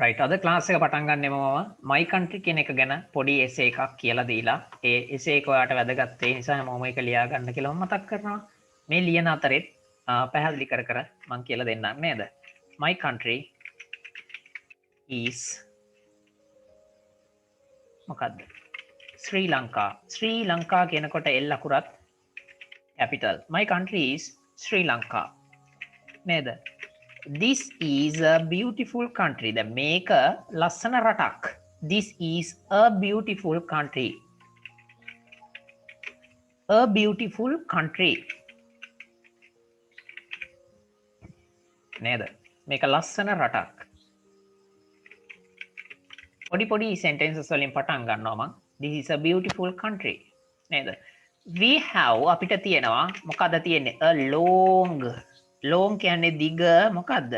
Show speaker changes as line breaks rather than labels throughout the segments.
right අද class එක පටන් ගන්නෙම මම my country කියන එක ගැන පොඩි essay එකක් කියලා දීලා ඒ essay එක ඔයාලට වැදගත් ඒ නිසා හැමෝම ඒක ලියා ගන්න කියලා මම මතක් කරනවා මේ ලියන අතරෙත් පැහැදිලි කර කර මම කියලා දෙන්නම් නේද my country is මොකද්ද ශ්‍රී ලංකා කියනකොට L අකුරත් capital my country is Sri Lanka නේද This is a beautiful country. The maker lassana ratak. This is a beautiful country. A beautiful country. නේද? මේක ලස්සන රටක්. පොඩි sentences වලින් පටන් ගන්නවා මම. This is a beautiful country. නේද? We have අපිට තියෙනවා මොකද්ද තියෙන්නේ? A long කියන්නේ දිග මොකද්ද?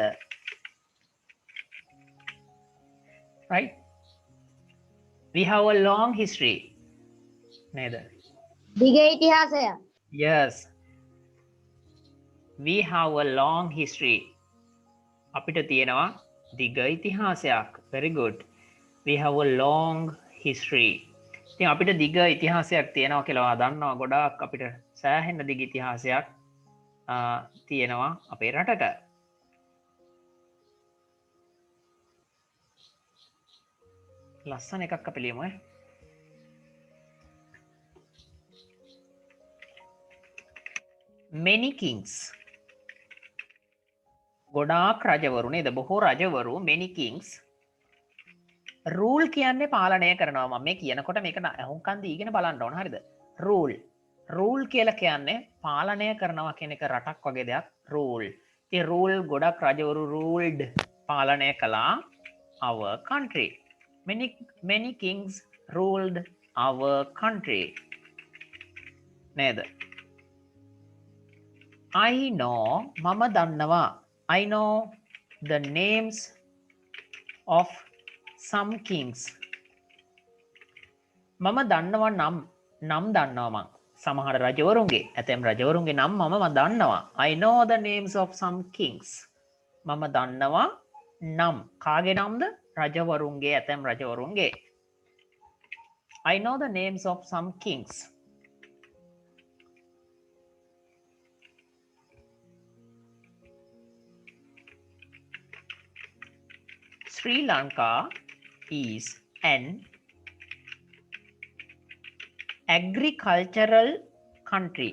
Right? We have a long history. නේද?
දිග ඉතිහාසය.
Yes. We have a long history. අපිට තියෙනවා දිග ඉතිහාසයක්. Very good. We have a long history. ඉතින් අපිට දිග ඉතිහාසයක් තියෙනවා කියලා දන්නවා ගොඩාක් අපිට සෑහෙන දිග ඉතිහාසයක් තියෙනවා අපේ රටට. ලස්සන එකක් අපි ලියමු many kings ගොඩාක් රජවරු නේද බොහෝ රජවරු many kings rule කියන්නේ පාලනය කරනවා මම මේ කියනකොට මේක අහුම්කන් දීගෙන බලන්න ඕන හරිද rule කියලා කියන්නේ පාලනය කරනවා කියන එක රටක් වගේ දෙයක් rule ඉතින් rule ගොඩක් රජවරු ruled පාලනය කළා our country many kings ruled our country නේද I know මම දන්නවා I know the names of some kings මම දන්නවා නම් දන්නවා මං සමහර රජවරුන්ගේ ඇතැම් රජවරුන්ගේ නම් මම දන්නවා I know the names of some kings මම දන්නවා නම් කාගේ නම්ද රජවරුන්ගේ ඇතැම් රජවරුන්ගේ I know the names of some kings Sri Lanka is an agricultural country.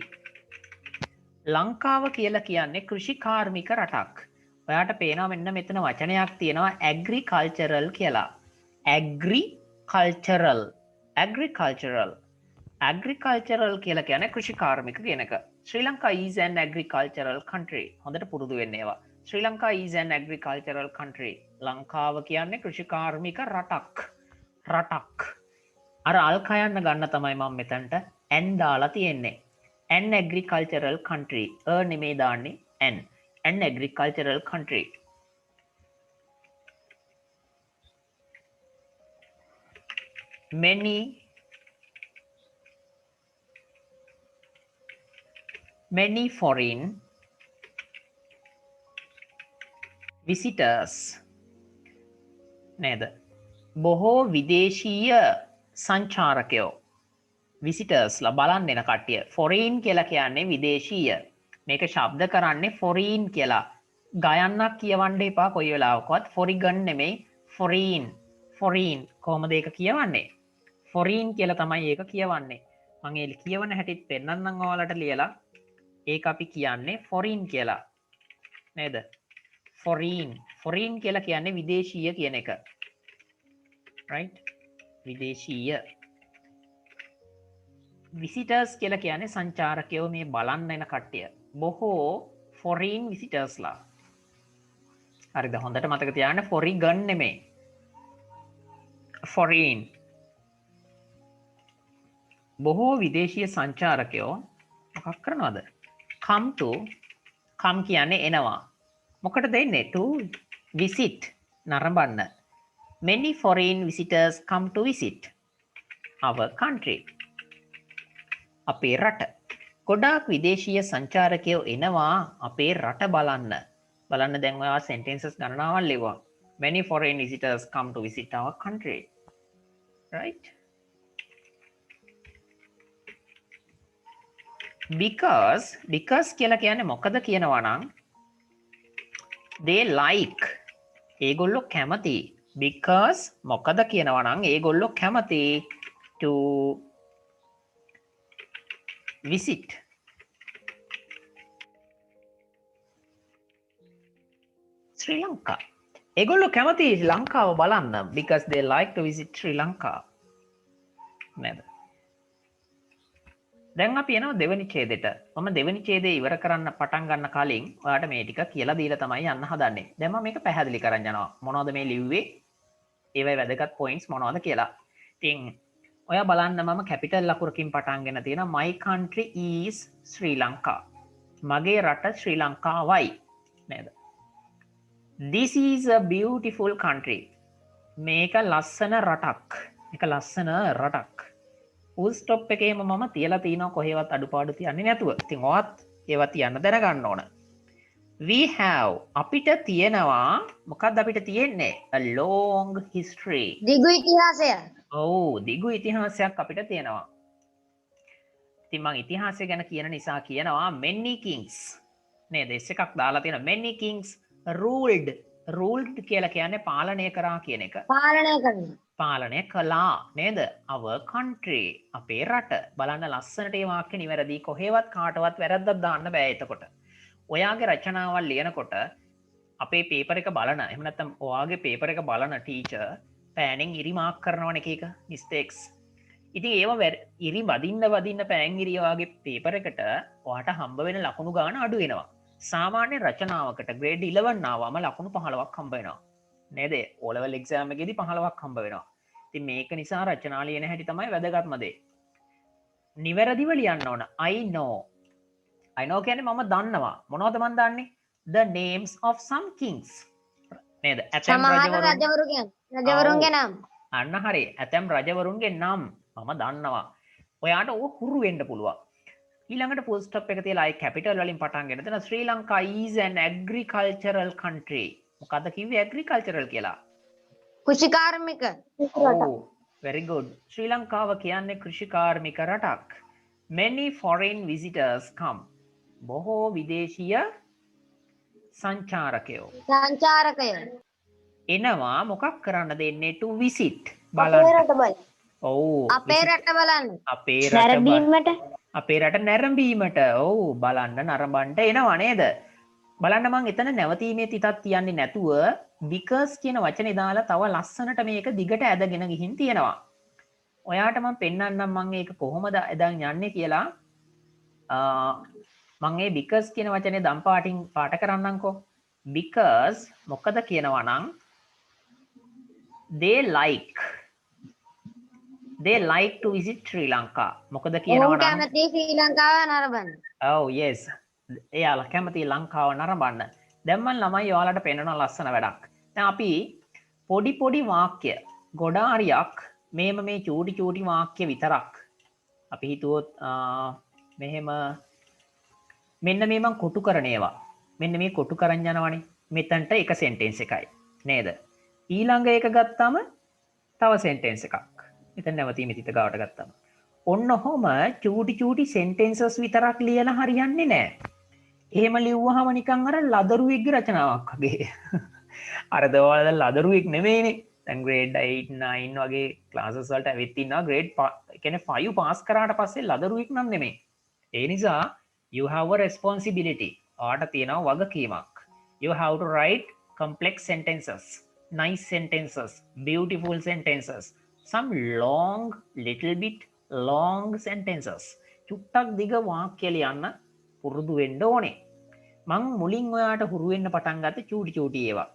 ලංකාව කියලා කියන්නේ කෘෂිකාර්මික රටක්. ඔයාට පේනවා මෙන්න මෙතන වචනයක් තියෙනවා agricultural කියලා. agricultural කියලා කියන්නේ කෘෂිකාර්මික කියන එක. Sri Lanka is an agricultural country. හොඳට පුරුදු වෙන්න ඒවා. Sri Lanka is an agricultural country. ලංකාව කියන්නේ කෘෂිකාර්මික රටක්. අර අල්කයන්න ගන්න තමයි මම මෙතනට n දාලා තියෙන්නේ. an agricultural country. නෙමෙයි දාන්නේ an agricultural country. Many foreign visitors නේද බොහෝ විදේශීය සංචාරකයෝ visitors ලා බලන්න එන කට්ටිය foreign කියලා කියන්නේ විදේශීය මේක ශබ්ද කරන්නේ foreign කියලා ගයන්නක් කියවන්න එපා කොයි වෙලාවකවත් foreign නෙමෙයි foreign කොහොමද ඒක කියවන්නේ foreign කියලා තමයි ඒක කියවන්නේ මම ඒ කියවන හැටිත් පෙන්නන්නම් ඔයාලට ලියලා ඒක අපි කියන්නේ foreign කියලා නේද foreign කියලා කියන්නේ විදේශීය කියන එක right විදේශීය visitors කියලා කියන්නේ සංචාරකයෝ මේ බලන්න එන කට්ටිය බොහෝ foreign visitors ලා හරිද හොඳට මතක තියාගන්න foreign නෙමෙයි foreign බොහෝ විදේශීය සංචාරකයෝ මොකක් කරනවද come කියන්නේ එනවා මොකටද එන්නේ to visit නරඹන්න many foreign visitors come to visit our country අපේ රට ගොඩාක් විදේශීය සංචාරකයෝ එනවා අපේ රට බලන්න දැන් ඔයා sentences ගණනාවක් ලියුවා many foreign visitors come to visit our country, right? because කියලා කියන්නේ මොකද කියනවා නම් they like ඒගොල්ලෝ කැමති because මොකද කියනවා නම් ඒගොල්ලෝ කැමති to visit Sri Lanka. ඒගොල්ලෝ කැමති ලංකාව බලන්න because they like to visit Sri Lanka. නේද? දැන් අපි යනවා දෙවෙනි ඡේදෙට. මම දෙවෙනි ඡේදය ඉවර කරන්න පටන් ගන්න කලින් ඔයාලට මේ ටික කියලා දීලා තමයි යන්න හදන්නේ. දැන් මම මේක පැහැදිලි කරන්න යනවා. මොනවද මේ ලිව්වේ? ඒවයි වැදගත් points මොනවද කියලා. ඉතින් ඔයා බලන්න මම කැපිටල් ලකුරකින් පටන්ගෙන තියෙනවා my country is Sri Lanka. මගේ රට ශ්‍රී ලංකාවයි. නේද? This is a beautiful country. මේක ලස්සන රටක්. මේක ලස්සන රටක්. full stop එකේම මම තියලා තිනවා කොහෙවත් අඩුපාඩු තියන්නේ නැතුව. ඉතින් ඔයත් ඒවා තියන්න දැනගන්න ඕන. We have අපිට තියෙනවා මොකක්ද අපිට තියෙන්නේ? A long history.
දිගු ඉතිහාසය.
ඔව් දිගු ඉතිහාසයක් අපිට තියෙනවා. ඉතින් මම ඉතිහාසය ගැන කියන නිසා කියනවා many kings. නේද? S එකක් දාලා තියෙනවා many kings ruled කියලා කියන්නේ පාලනය කරා කියන එක.
පාලනය කරනවා.
පාලනය කළා නේද? our country අපේ රට. බලන්න ලස්සනට මේ වාක්‍ය නිවැරදි. කොහෙවත් කාටවත් වැරද්දක් දාන්න බෑ එතකොට. ඔයාගේ රචනාවල් ලියනකොට අපේ පේපර් එක බලන එහෙම නැත්නම් ඔයාගේ පේපර් එක බලන ටීචර් පෑනින් ඉරි මාක් කරනවනේ එක එක mistakes. ඉතින් ඒව ඉරි වදින්න පෑන් ඉරි ඔයාගේ පේපර් එකට ඔයාට හම්බ වෙන ලකුණු ගාන අඩු වෙනවා. සාමාන්‍ය රචනාවකට grade 11 ආවම ලකුණු 15ක් හම්බ වෙනවා. නේද? O level exam එකේදී 15ක් හම්බ වෙනවා. ඉතින් මේක නිසා රචනා ලියන හැටි තමයි වැදගත්ම දේ. නිවැරදිව ලියන්න ඕන. I know කියන්නේ මම දන්නවා. මොනවද මම දන්නේ? The names of some kings. නේද? ඇතැම්
රජවරුන්ගේ නම්.
අන්න හරි. ඇතැම් රජවරුන්ගේ නම් මම දන්නවා. ඔයාට ඕක හුරු වෙන්න පුළුවන්. ඊළඟට full stop එක තියලා I capital වලින් පටන් ගෙන දෙන Sri Lanka is an agricultural country. මොකද්ද කිව්වේ agricultural කියලා?
කෘෂිකාර්මික.
very good. ශ්‍රී ලංකාව කියන්නේ කෘෂිකාර්මික රටක්. Many foreign visitors come. බොහෝ විදේශීය සංචාරකයෝ එනවා මොකක් කරන්න දෙන්නේ? to visit බලන්න.
අපේ රට බලන්න.
අපේ රට නැරඹීමට. ඔව් බලන්න නරඹන්න එනවා නේද? බලන්න මං එතන නැවතීමේ තිතක් තියන්නේ නැතුව because කියන වචනේ දාලා තව ලස්සනට මේක දිගට ඇදගෙන ගිහින් තියෙනවා. ඔයාට මම පෙන්නන්නම් මම ඒක කොහොමද ඇදන් යන්නේ කියලා. මම මේ because කියන වචනේ දම් පාටින් පාට කරන්නම්කෝ. because මොකද කියනවා නම් they like to visit Sri Lanka. මොකද කියනවා නම්
කැමති ශ්‍රී ලංකාව නරඹන්න.
Oh yes. එයාලා කැමති ලංකාව නරඹන්න. දැන් මම ළමයි ඔයාලට පෙන්වන ලස්සන වැඩක්. දැන් අපි පොඩි වාක්‍ය ගොඩාරියක් මේ චූටි වාක්‍ය විතරක් අපි හිතුවොත් මෙහෙම මෙන්න මේ මම කොටු කරන ඒවා. මෙන්න මේ කොටු කරන් යනවනේ. මෙතනට එක සෙන්ටෙන්ස් එකයි. නේද? ඊළඟ එක ගත්තාම තව සෙන්ටෙන්ස් එකක්. මෙතන නැවතීමේ තිත ගාවට ගත්තාම. ඔන්න ඔහොම චූටි සෙන්ටෙන්සස් විතරක් ලියලා හරියන්නේ නැහැ. එහෙම ලිව්වහම නිකන් අර ලදරුවෙක්ගේ රචනාවක් වගේ. අර දවල් ලදරුවෙක් නෙමෙයිනේ. දැන් grade 8 9 වගේ classes වලට ඇවිත් ඉන්නවා grade කියන්නේ 5 pass කරාට පස්සේ ලදරුවෙක් නම් නෙමෙයි. ඒ නිසා you have a responsibility. ඔයාට තියෙනවා වගකීමක්. You have to write complex sentences, nice sentences, beautiful sentences, some little bit long sentences. චුට්ටක් දිග වාක්‍ය ලියන්න පුරුදු වෙන්න ඕනේ. මං මුලින් ඔයාට හුරු වෙන්න පටන් ගත්තේ චූටි ඒවා.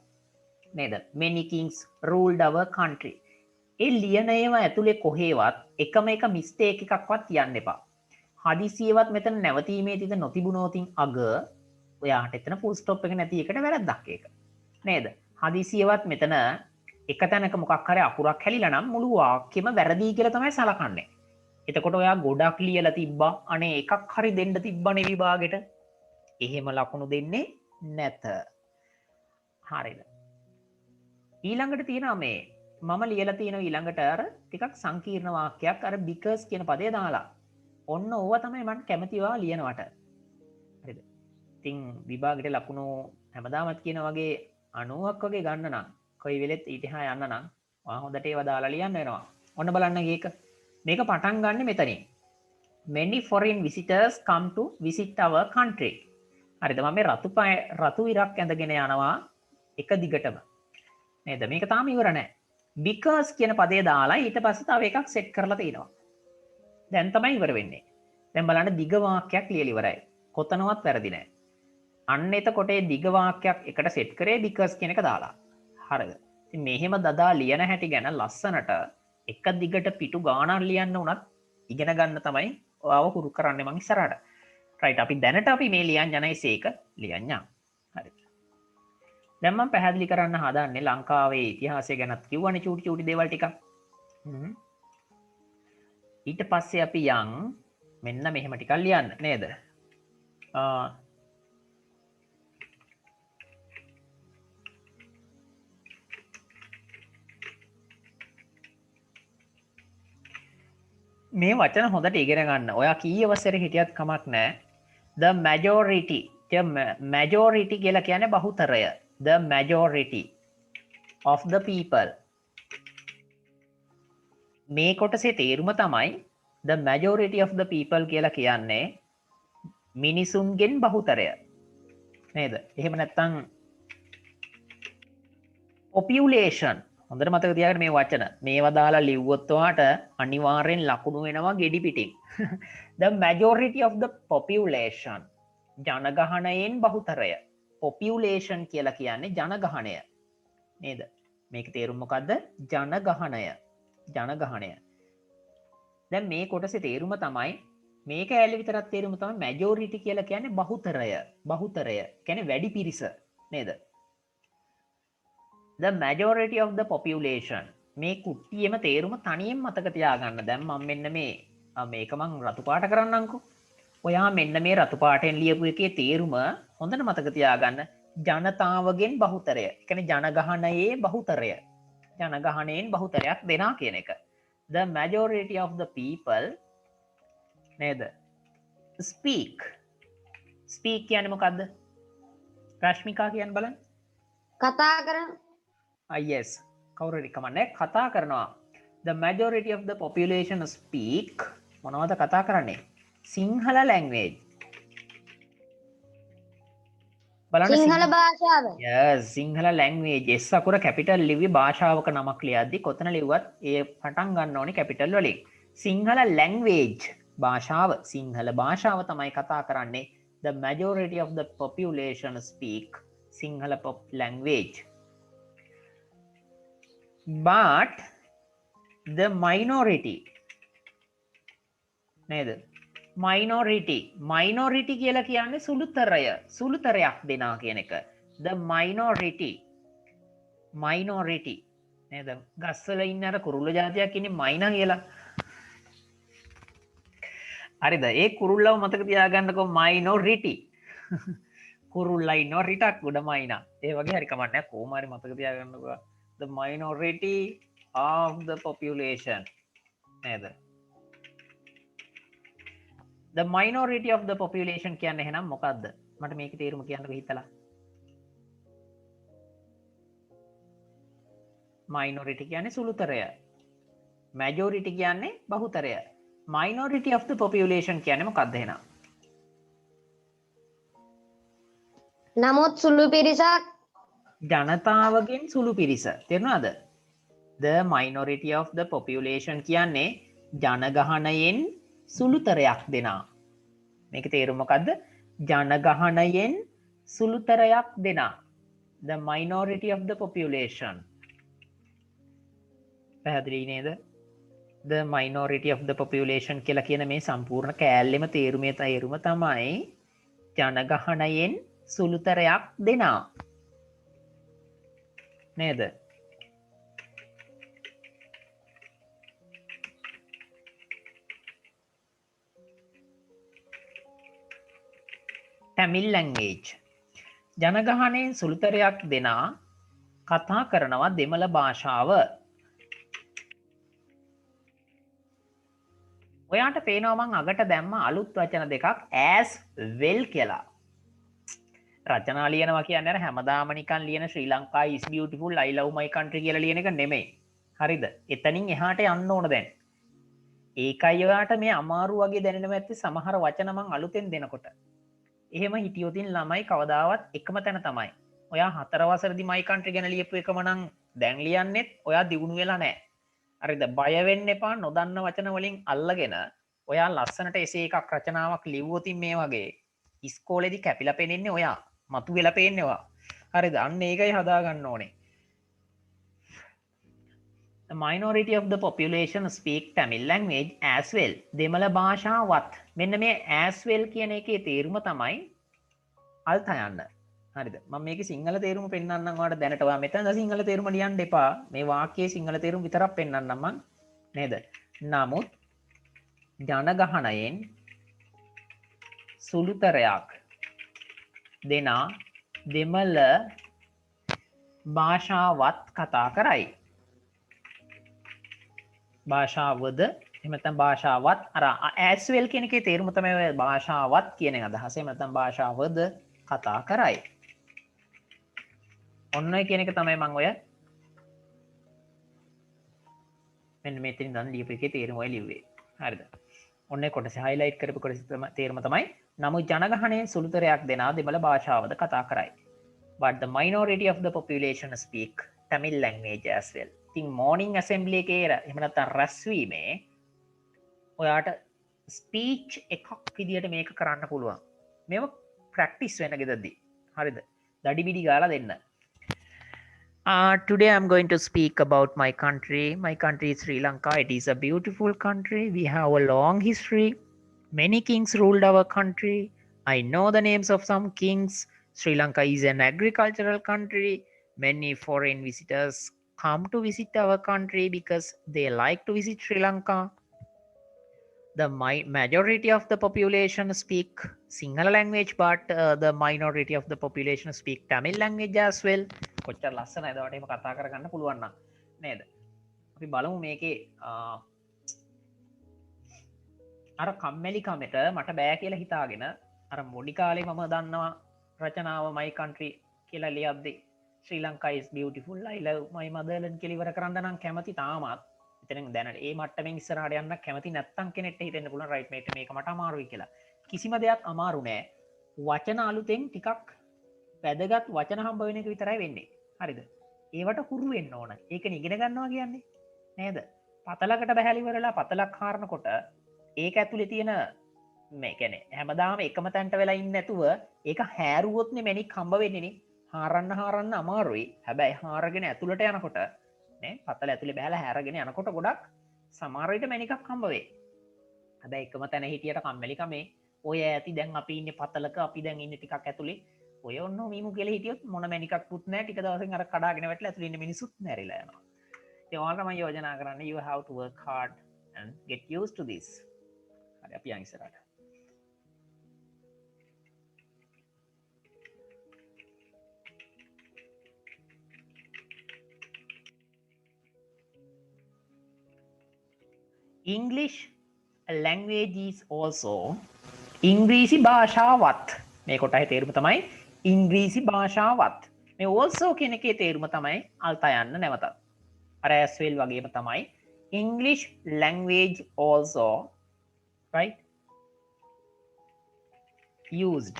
නේද? Many kings ruled our country. ඒ ලියන ඒවා ඇතුලේ කොහෙවත් එකම එක mistake එකක්වත් තියන්න එපා. හදිසියෙවත් මෙතන නැවතීමේ තිත නොතිබුණොතින් අග ඔයාට එතන full stop එක නැති එකට වැරද්දක් ඒක. නේද? හදිසියෙවත් මෙතන එක තැනක මොකක් හරි අකුරක් හැලිලා නම් මුළු වාක්‍යෙම වැරදි කියලා තමයි සලකන්නේ. එතකොට ඔයා ගොඩක් ලියලා තිබ්බා. අනේ එකක් හරි දෙන්න තිබ්බනේ විභාගෙට. එහෙම ලකුණු දෙන්නේ නැත. හරිද? ඊළඟට තියෙනවා මේ මම ලියලා තියෙනවා ඊළඟට අර ටිකක් සංකීර්ණ වාක්‍යයක් අර because කියන පදේ දාලා. ඔන්න ඕවා තමයි මට කැමතිවා ලියනවට. හරිද? ඉතින් විභාගෙට ලකුණු හැමදාමත් කියන වගේ 90ක් වගේ ගන්න නම් කොයි වෙලෙත් ඊට එහා යන්න නම් ඔයා හොඳට ඒවා දාලා ලියන්න වෙනවා. ඔන්න බලන්න මේක පටන් ගන්න මෙතනින්. Many foreign visitors come to visit our country. හරිද? මම මේ රතු ඉරක් ඇඳගෙන යනවා එක දිගටම. නේද? මේක තාම ඉවර නැහැ. because කියන පදේ දාලා ඊට පස්සේ තව එකක් සෙට් කරලා තිනවා. දැන් තමයි ඉවර වෙන්නේ. දැන් බලන්න දිග වාක්‍යයක් ලියලා ඉවරයි. කොතනවත් වැරදි නැහැ. අන්න එතකොට ඒ දිග වාක්‍යයක් එකට සෙට් කරේ because කියන එක දාලා. හරිද? ඉතින් මෙහෙම දදා ලියන හැටි ගැන ලස්සනට එක දිගට පිටු ගානක් ලියන්න උනත් ඉගෙන ගන්න තමයි ඔයාව හුරු කරන්නේ මං ඉස්සරහට. රයිට් අපි දැනට අපි මේ ලියන් යන ඉසේක ලියන්නම්. හරි. දැන් මම පැහැදිලි කරන්න හදන්නේ ලංකාවේ ඉතිහාසය ගැනත් කිව්වනේ චූටි චූටි දේවල් ටිකක්. ඊට පස්සේ අපි යන් මෙන්න මෙහෙම ටිකක් ලියන්න නේද? මේ වචන හොඳට ඉගෙන ගන්න. ඔයා කීය වසරේ හිටියත් කමක් නැහැ. The majority කියලා කියන්නේ බහුතරය. The majority of the people. මේ කොටසේ තේරුම තමයි the majority of the people කියලා කියන්නේ මිනිසුන්ගෙන් බහුතරය. නේද? එහෙම නැත්නම් population. හොඳට මතක තියාගන්න මේ වචන. මේවා දාලා ලිව්වොත් ඔයාට අනිවාර්යෙන් ලකුණු වෙනවා ගෙඩි පිටින්. The majority of the population. ජනගහනයෙන් බහුතරය. population කියලා කියන්නේ ජනගහනය. නේද? මේක තේරුම මොකද්ද? ජනගහනය. ජනගහනය. දැන් මේ කොටසේ තේරුම තමයි මේක ඇලි විතරක් තේරුම තමයි majority කියලා කියන්නේ බහුතරය. බහුතරය කියන්නේ වැඩි පිරිස. නේද? The majority of the population. මේ කුට්ටියේම තේරුම තනියෙන් මතක තියාගන්න. දැන් මම මෙන්න මේක මං රතු පාට කරන්නම්කෝ. ඔයා මෙන්න මේ රතු පාටෙන් ලියපු එකේ තේරුම හොඳට මතක තියාගන්න. ජනතාවගෙන් බහුතරය. ඒ කියන්නේ ජනගහනයේ බහුතරය. ජනගහනයෙන් බහුතරයක් දෙනා කියන එක. The majority of the people නේද? Speak. Speak කියන්නේ මොකද්ද? රශ්මිකා කියන්න බලන්න.
කතා කරන.
Yes. කවුරුරි කමන්නේ කතා කරනවා. The majority of the population speak මොනවද කතා කරන්නේ? සිංහල language. බලන්න
සිංහල භාෂාව.
Yes, Sinhala language. S අකුර capital ලිව්වේ භාෂාවක නමක් ලියද්දි කොතන ලිව්වත් ඒ පටන් ගන්න ඕනේ capital වලින්. සිංහල language භාෂාව සිංහල භාෂාව තමයි කතා කරන්නේ. The majority of the population speak Sinhala language. But the minority නේද? minority කියලා කියන්නේ සුළුතරයක් දෙනා කියන එක. The minority නේද? ගස්වල ඉන්න අර කුරුල්ල జాතියක් ඉන්නේ මයිනා කියලා. හරිද? ඒ කුරුල්ලව මතක තියාගන්නකෝ minority. කුරුල්ලා ඉන්නවා රිටක් උඩ මයිනා. ඒ වගේ හරි කමක් නැහැ. කොහොම හරි මතක තියාගන්නකෝ. The minority of the population නේද? The minority of the population කියන්නේ එහෙනම් මොකද්ද? මට මේකේ තේරුම කියන්නකෝ හිතලා. minority කියන්නේ සුළුතරය. majority කියන්නේ බහුතරය. minority of the population කියන්නේ මොකක්ද එහෙනම්?
නමුත් සුළු පිරිසක්.
ජනතාවගෙන් සුළු පිරිස. තේරුණාද? The minority of the population කියන්නේ ජනගහනයෙන් සුළුතරයක් දෙනා. මේක තේරුම මොකද්ද? ජනගහනයෙන් සුළුතරයක් දෙනා. The minority of the population. පැහැදිලි නේද? The minority of the population කියලා කියන මේ සම්පූර්ණ කෑල්ලෙම තේරුම තමයි ජනගහනයෙන් සුළුතරයක් දෙනා. නේද? Tamil language. ජනගහනයෙන් සුළුතරයක් දෙනා කතා කරනවා දෙමළ භාෂාව. ඔයාට පේනවා මං අගට දැම්ම අලුත් වචන දෙකක් as well කියලා. රචනා ලියනවා කියන්නේ අර හැමදාම නිකන් ලියන ශ්‍රී Lanka is beautiful I love my country කියලා ලියන එක නෙමෙයි. හරිද? එතනින් එහාට යන්න ඕන දැන්. ඒකයි ඔයාට මේ අමාරු වගේ දැනෙනවා ඇත්තේ සමහර වචන මං අලුතෙන් දෙනකොට. එහෙම හිටියොතින් ළමයි කවදාවත් එකම තැන තමයි. ඔයා 4 වසරේදී my country ගැන ලියපු එකම නම් දැන් ලියන්නෙත් ඔයා දියුණු වෙලා නැහැ. හරිද? බය වෙන්න එපා නොදන්න වචන වලින් අල්ලගෙන ඔයා ලස්සනට එසේ එකක් රචනාවක් ලිව්වොතින් මේ වගේ ඉස්කෝලේදී කැපිලා පෙනෙන්නේ ඔයා. මතු වෙලා පේන්නේ ඔයා. හරිද? අන්න ඒකයි හදා ගන්න ඕනේ. The minority of the population speak Tamil language as well. දෙමළ භාෂාවත්. මෙන්න මේ as well කියන එකේ තේරුම තමයි අල්ත යන්න. හරිද? මම මේකේ සිංහල තේරුම පෙන්නන්නම් ඔයාලට දැනට. ඔයා මෙතන සිංහල තේරුම ලියන්න එපා. මේ වාක්‍යයේ සිංහල තේරුම විතරක් පෙන්නන්නම් මං. නේද? නමුත් ජනගහනයෙන් සුළුතරයක් දෙනා දෙමළ භාෂාවත් කතා කරයි. භාෂාවද එහෙම නැත්නම් භාෂාවත් අර as well කියන එකේ තේරුම තමයි ඔය භාෂාවත් කියන අදහස. එහෙම නැත්නම් භාෂාවද කතා කරයි. ඔන්න ඔය කියන එක තමයි මම ඔය මෙන්න මෙතනින් දැන් ලියපු එකේ තේරුම ඔය ලිව්වේ. හරිද? ඔන්න ඒ කොටස highlight කරපු කොටස තේරුම තමයි නමුත් ජනගහනයෙන් සුළුතරයක් දෙනා දෙමළ භාෂාවද කතා කරයි. But the minority of the population speak Tamil language as well. ඉතින් morning assembly එකේ එහෙම නැත්නම් රැස්වීමේ ඔයාට ස්පීච් එකක් විදියට මේක කරන්න පුළුවන්. මේව ප්‍රැක්ටිස් වෙන ගෙදරදී. හරිද? දඩි බිඩි ගාලා දෙන්න. Today I'm going to speak about my country. My country is Sri Lanka. It is a beautiful country. We have a long history. Many kings ruled our country. I know the names of some kings. Sri Lanka is an agricultural country. Many foreign visitors come to visit our country because they like to visit Sri Lanka. The majority of the population speak Sinhala language, but the minority of the population speak Tamil language as well. කොච්චර ලස්සනයිද ඔයාලට එහෙම කතා කරගන්න පුළුවන් නම් නේද? අපි බලමු මේකේ අර කම්මැලි කමෙට මට බෑ කියලා හිතාගෙන අර මොඩි කාලේ මම දන්නවා රචනාව my country කියලා ලියද්දී ශ්‍රී Lanka is beautiful I love my motherland කියලා ඉවර කරන්න නම් කැමති තාමත් එතනින් දැනට ඒ මට්ටමින් ඉස්සරහට යන්න කැමති නැත්තම් කෙනෙක්ට හිතෙන්න පුළුවන් right mate මේක මට අමාරුයි කියලා. කිසිම දෙයක් අමාරු නෑ. වචන අලුතෙන් ටිකක් වැදගත් වචන හම්බ වෙන එක විතරයි වෙන්නේ. හරිද? ඒවට හුරු වෙන්න ඕන. ඒකනේ ඉගෙන ගන්නවා කියන්නේ. නේද? පතලකට බහැලි ඉවරලා පතලක් හාරනකොට ඒක ඇතුලේ තියෙන මේ කියන්නේ හැමදාම එකම තැනට වෙලා ඉන්නේ නැතුව ඒක හැරුවොත් නේ මැණික් හම්බ වෙන්නේ නේ. හාරන්න අමාරුයි. හැබැයි හාරගෙන ඇතුලට යනකොට නේ පතල ඇතුලේ බහැලා හැරගෙන යනකොට ගොඩක් සමහර විට මැණිකක් හම්බ වෙයි. හැබැයි එකම තැන හිටියට කම්මැලිකමේ ඔය ඇති දැන් අපි ඉන්නේ පතලක අපි දැන් ඉන්නේ ටිකක් ඇතුලේ ඔය ඔන්න මීමු කියලා හිටියොත් මොන මැණිකක්වත් නැහැ ටික දවසකින් අර කඩාගෙන වැටලා ඇතුලේ ඉන්න මිනිස්සුත් නැරිලා යනවා. ඉතින් ඔයාලට මම යෝජනා කරන්නේ you have to work hard and get used to this. හරි අපි යන් ඉස්සරහට. English language is also ඉංග්‍රීසි භාෂාවත්. මේ කොටයි තේරුම තමයි ඉංග්‍රීසි භාෂාවත්. මේ also කියන එකේ තේරුම තමයි අල්තා යන්න නැවතත්. අර as well වගේම තමයි English language also right used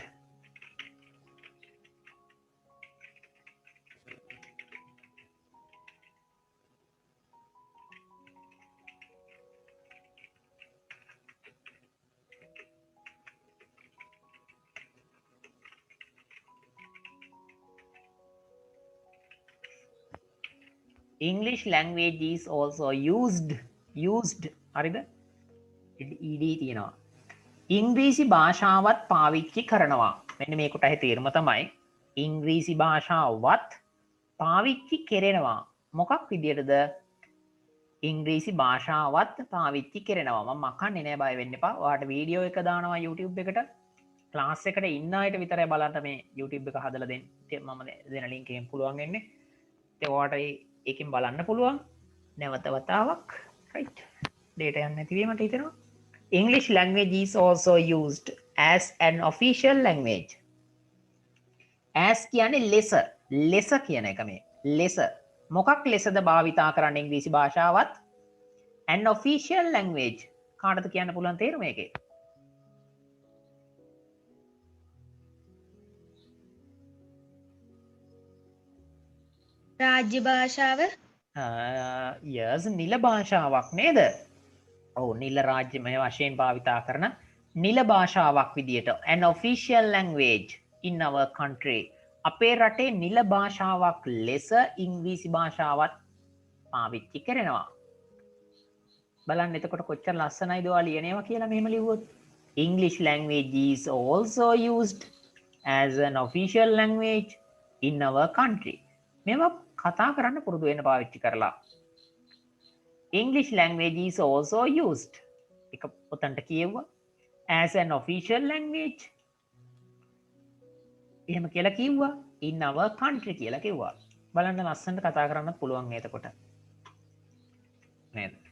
English language is also used හරිද? ed තියෙනවා. ඉංග්‍රීසි භාෂාවත් පාවිච්චි කරනවා. මෙන්න මේ කොටයි තේරුම තමයි ඉංග්‍රීසි භාෂාවත් පාවිච්චි කරනවා. මොකක් විදියටද? ඉංග්‍රීසි භාෂාවත් පාවිච්චි කරනවා. මම මකන්නේ නෑ බය වෙන්න එපා. ඔයාලට වීඩියෝ එක දානවා YouTube එකට. ක්ලාස් එකට ඉන්න අයට විතරයි බලන්න මේ YouTube එක හදලා දෙන්න. මම දෙන link එකෙන් පුළුවන් වෙන්නේ. තෙවාට ඒකෙන් බලන්න පුළුවන් නැවත වතාවක් right data යන්නේ නැති වීමට හිතෙනවා English language is also used as an official language as කියන්නේ ලෙස කියන එක මේ ලෙස මොකක් ලෙසද භාවිතා කරන්න ඉංග්‍රීසි භාෂාවත් an official language කාටද කියන්න පුළුවන් තේරුම ඒකේ
රාජ්‍ය භාෂාව
යස් නිල භාෂාවක් නේද ඔවු නිල රාජ්‍යමය වශයෙන් භාවිතා කරන නිල භාෂාවක් විදියට an official language in our country අපේ රටේ නිල භාෂාවක් ලෙස ඉංග්‍රීසි භාෂාවත් පාවිච්චි කරනවා බලන්න එතකොට කොච්චර ලස්සනයිද ඔයා ලියනවා කියලා මෙහෙම ලිව්වොත් English language is also used as an official language in our country මේවා කතා කරන්න පුරුදු වෙන්න පාවිච්චි කරලා English language is also used එක පොතන්ට කියවුවා as an official language එහෙම කියලා කිව්වා in our country කියලා කිව්වා බලන්න ලස්සනට කතා කරන්න පුළුවන් එතකොට නේද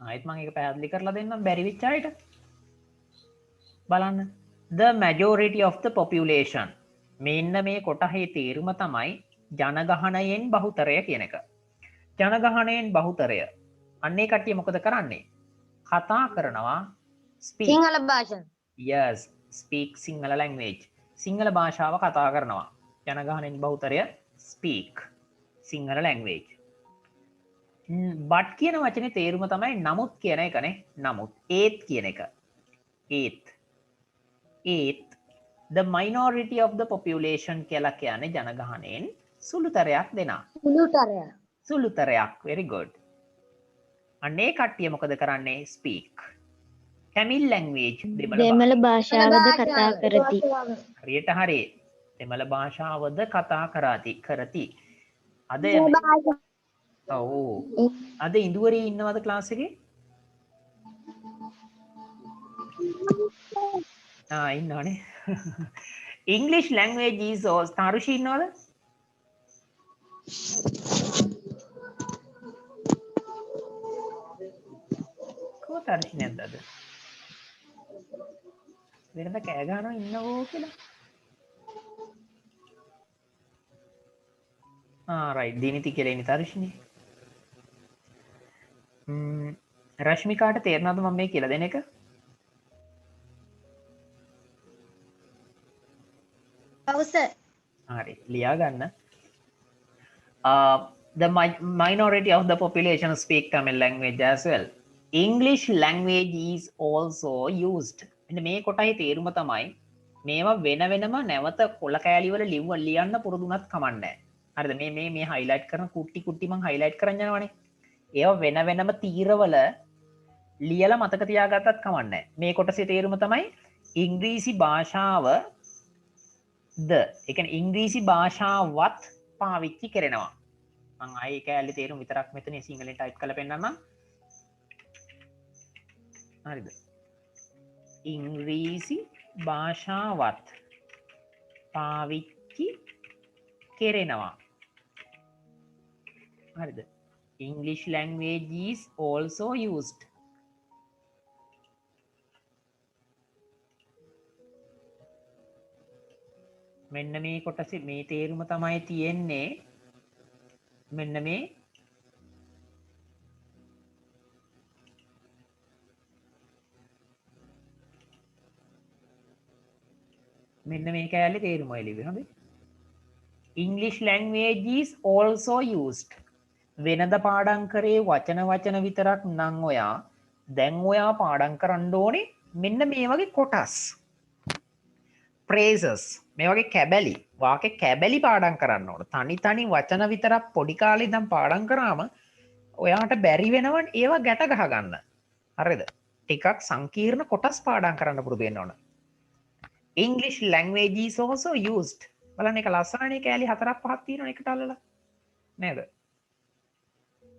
ආයෙත් මම ඒක පැහැදිලි කරලා දෙන්නම් බැරි වෙච්ච අයට බලන්න the majority of the population මෙන්න මේ කොටහේ තේරුම තමයි ජනගහනයෙන් බහුතරය කියන එක ජනගහනයෙන් බහුතරය අන්නේ කට්ටිය මොකද කරන්නේ කතා කරනවා speak
සිංහල භාෂාව
yes speak Sinhala language Sinhala භාෂාව කතා කරනවා ජනගහනයෙන් බහුතරය speak සිංහල language but කියන වචනේ තේරුම තමයි නමුත් කියන එකනේ නමුත් ඒත් කියන එක ඒත් the minority of the population කියලා කියන්නේ ජනගහනයෙන් සුළුතරයක් දෙනා සුළුතරයක් very good අනේ කට්ටිය මොකද කරන්නේ speak tamil language
දෙමළ භාෂාවද කතා කරති
හරියට හරි දෙමළ භාෂාවද කතා කරති අද ඔව් අද ඉඳුවරේ ඉන්නවද ක්ලාස් එකේ ඉන්නවනේ English language is also Tharushi ඉන්නවද කොහොමද තරුෂි නැද්ද අද වෙනද කෑ ගහනවා ඉන්නවෝ කියලා right දිනිති කියලා ඉන්නේ තරුෂිනේ රශ්මිකාට තේරෙනවද මම මේ කියලා දෙන එක
ඔව් සර්
හරි ලියා ගන්න the minority of the population speak Tamil language as well English language is also used මෙන්න මේ කොටයි තේරුම තමයි මේවා වෙන වෙනම නැවත කොළ කෑලි වල ලියන්න පුරුදුනත් කමන්නේ හරිද මේ highlight කරන කුටි මම highlight කරන් යනවනේ ඒවා වෙන වෙනම තීරවල ලියලා මතක තියාගත්තත් කමන්නේ මේ කොටසේ තේරුම තමයි ඉංග්‍රීසි භාෂාව ද ඒ කියන්නේ ඉංග්‍රීසි භාෂාවත් පාවිච්චි කරනවා මම ආයේ කැලේ තේරුම විතරක් මෙතන සිංහලෙන් ටයිප් කරලා පෙන්නන්නම් හරිද ඉංග්‍රීසි භාෂාවත් පාවිච්චි කරනවා හරිද English language is also used මෙන්න මේ කොටසේ මේ තේරුම තමයි තියෙන්නේ මෙන්න මේ කෑල්ලේ තේරුම එළිවේ හොඳයි English language is also used වෙනද පාඩම් කරේ වචන විතරක් නම් ඔයා දැන් ඔයා පාඩම් කරන්න ඕනේ මෙන්න මේ වගේ කොටස් phrases මේ වගේ කැබලි වාක්‍ය කැබලි පාඩම් කරන්න ඕන තනි වචන විතරක් පොඩි කාලේ ඉඳන් පාඩම් කරාම ඔයාට බැරි වෙනවන් ඒවා ගැට ගහ ගන්න හරිද ටිකක් සංකීර්ණ කොටස් පාඩම් කරන්න පුරුදු වෙන්න ඕන English language is also used බලන්න එක ලස්සනනේ කෑලි 4ක් 5ක් තියෙනවා එකට අල්ලලා නේද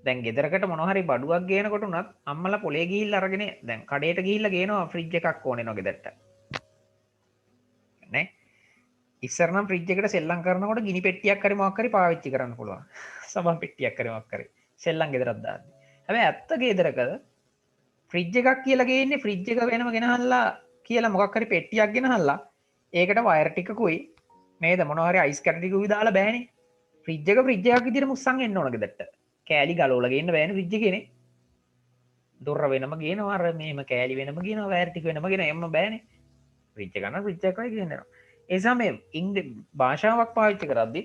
දැන් ගෙදරකට මොනවා හරි බඩුවක් ගේනකොට උනත් අම්මලා පොලේ ගිහිල්ලා අරගෙන දැන් කඩේට ගිහිල්ලා ගේනවා ෆ්‍රිජ් එකක් ඕනේ නෝ ගෙදරට නේ ඉස්සර නම් ෆ්‍රිජ් එකට සෙල්ලම් කරනකොට ගිනි පෙට්ටියක් හරි මොකක් හරි පාවිච්චි කරන්න පුළුවන් සබන් පෙට්ටියක් හරි මොකක් හරි සෙල්ලම් ගෙදරක් දාන්න හැබැයි ඇත්ත ගෙදරකද ෆ්‍රිජ් එකක් කියලා ගේන්නේ ෆ්‍රිජ් එක වෙනම ගෙනහල්ලා කියලා මොකක් හරි පෙට්ටියක් ගෙනහල්ලා ඒකට වයර් ටිකකුයි නේද මොනවා හරි අයිස් කැට ටිකකුයි දාලා බෑනේ ෆ්‍රිජ් එක ෆ්‍රිජ් එකක් විදිහට මුස්සන් එන්න ඕන ගෙදරට කෑලි ගලවලා ගේන්න බෑනේ ෆ්‍රිජ් එකේනේ දොර වෙනම ගේනවා අර මෙහෙම කෑලි වෙනම ගේනවා වයර් ටික වෙනම ගේනවා එම්ම බෑනේ ෆ්‍රිජ් එක ගන්න ෆ්‍රිජ් එකයි ගේනවා ඒ සමේ භාෂාවක් පාවිච්චි කරද්දි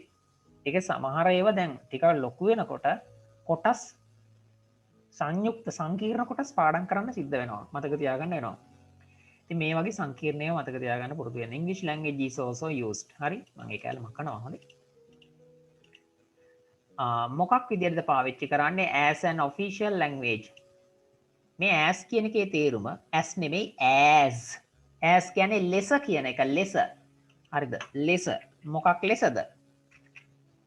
ඒක සමහර ඒවා දැන් ටිකක් ලොකු වෙනකොට කොටස් සංයුක්ත සංකීර්ණ කොටස් පාඩම් කරන්න සිද්ධ වෙනවා මතක තියාගන්න වෙනවා ඉතින් මේ වගේ සංකීර්ණව මතක තියාගන්න පුරුදු වෙන්න English language is also used හරි මම ඒක ඇල මකනවා හොඳයි මොකක් විදිහටද පාවිච්චි කරන්නේ as an official language මේ as කියන එකේ තේරුම as නෙමෙයි as කියන්නේ ලෙස කියන එක ලෙස හරිද ලෙස මොකක් ලෙසද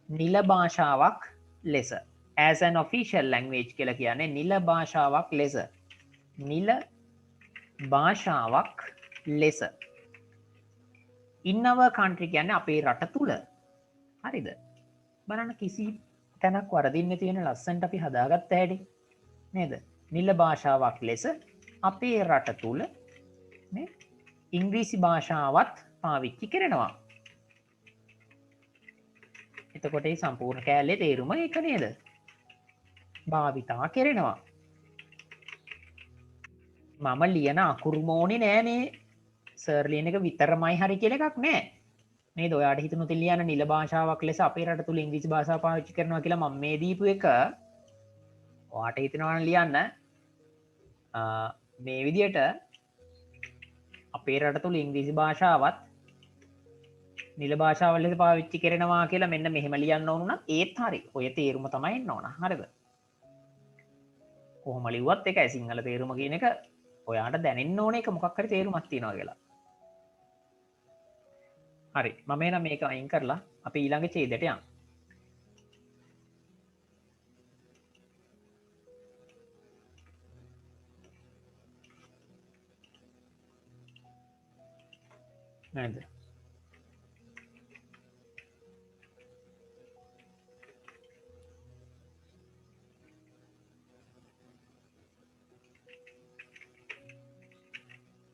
නිල භාෂාවක් ලෙස as an official language කියලා කියන්නේ නිල භාෂාවක් ලෙස නිල භාෂාවක් ලෙස in our country කියන්නේ අපේ රට තුල හරිද බලන්න කිසි තැනක් වරදින්න තියෙන ලස්සනට අපි හදාගත්ත හැටි නේද නිල භාෂාවක් ලෙස අපේ රට තුල නේ ඉංග්‍රීසි භාෂාවත් පාවිච්චි කරනවා එතකොට මේ සම්පූර්ණ කෑල්ලේ තේරුම ඒක නේද භාවිතා කරනවා මම ලියන අකුරු මෝනේ නෑ මේ සර් ලියන එක විතරමයි හරි කියලා එකක් නෑ නේද ඔයාට හිතුණොත් ලියන නිල භාෂාවක් ලෙස අපේ රට තුල ඉංග්‍රීසි භාෂාව පාවිච්චි කරනවා කියලා මම මේ දීපු එක ඔයාට හිතනවා නම් ලියන්න මේ විදියට අපේ රට තුල ඉංග්‍රීසි භාෂාවත් නිල භාෂාවල් ලෙස පාවිච්චි කරනවා කියලා මෙන්න මෙහෙම ලියන්න ඕන නම් ඒත් හරි ඔය තේරුම තමයි එන්න ඕන හරිද කොහොම ලිව්වත් එකයි සිංහල තේරුම කියන එක ඔයාට දැනෙන්න ඕනේ ඒක මොකක් හරි තේරුමක් තියෙනවා කියලා හරි මම එනම් මේක අයින් කරලා අපි ඊළඟ ඡේදයට යමු නේද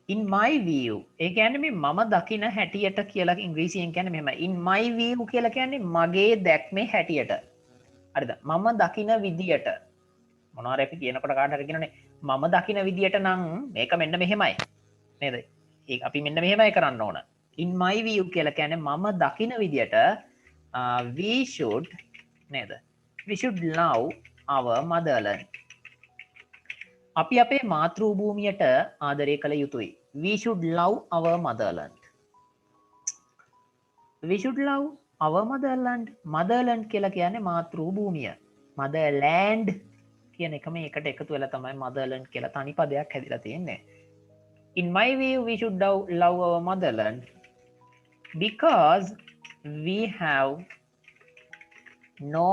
in my view ඒ කියන්නේ මේ මම දකින හැටියට කියලා ඉංග්‍රීසියෙන් කියන්නේ මෙහෙම in my view කියලා කියන්නේ මගේ දැක්මේ හැටියට හරිද මම දකින විදියට මොනවා හරි අපි කියනකොට කාට හරි කියනනේ මම දකින විදියට නම් මේක මෙන්න මෙහෙමයි නේද ඒක අපි මෙන්න මෙහෙමයි කරන්න ඕන in my view කියලා කියන්නේ මම දකින විදියට we should නේද we should love our motherland අපි අපේ මාතෘ භූමියට ආදරය කළ යුතුයි. We should love our motherland. We should love our motherland. Motherland කියලා කියන්නේ මාතෘ භූමිය. Motherland කියන එකම එකට එකතු වෙලා තමයි motherland කියලා තනි පදයක් හැදිලා තියෙන්නේ. In my view, we should love our motherland because we have no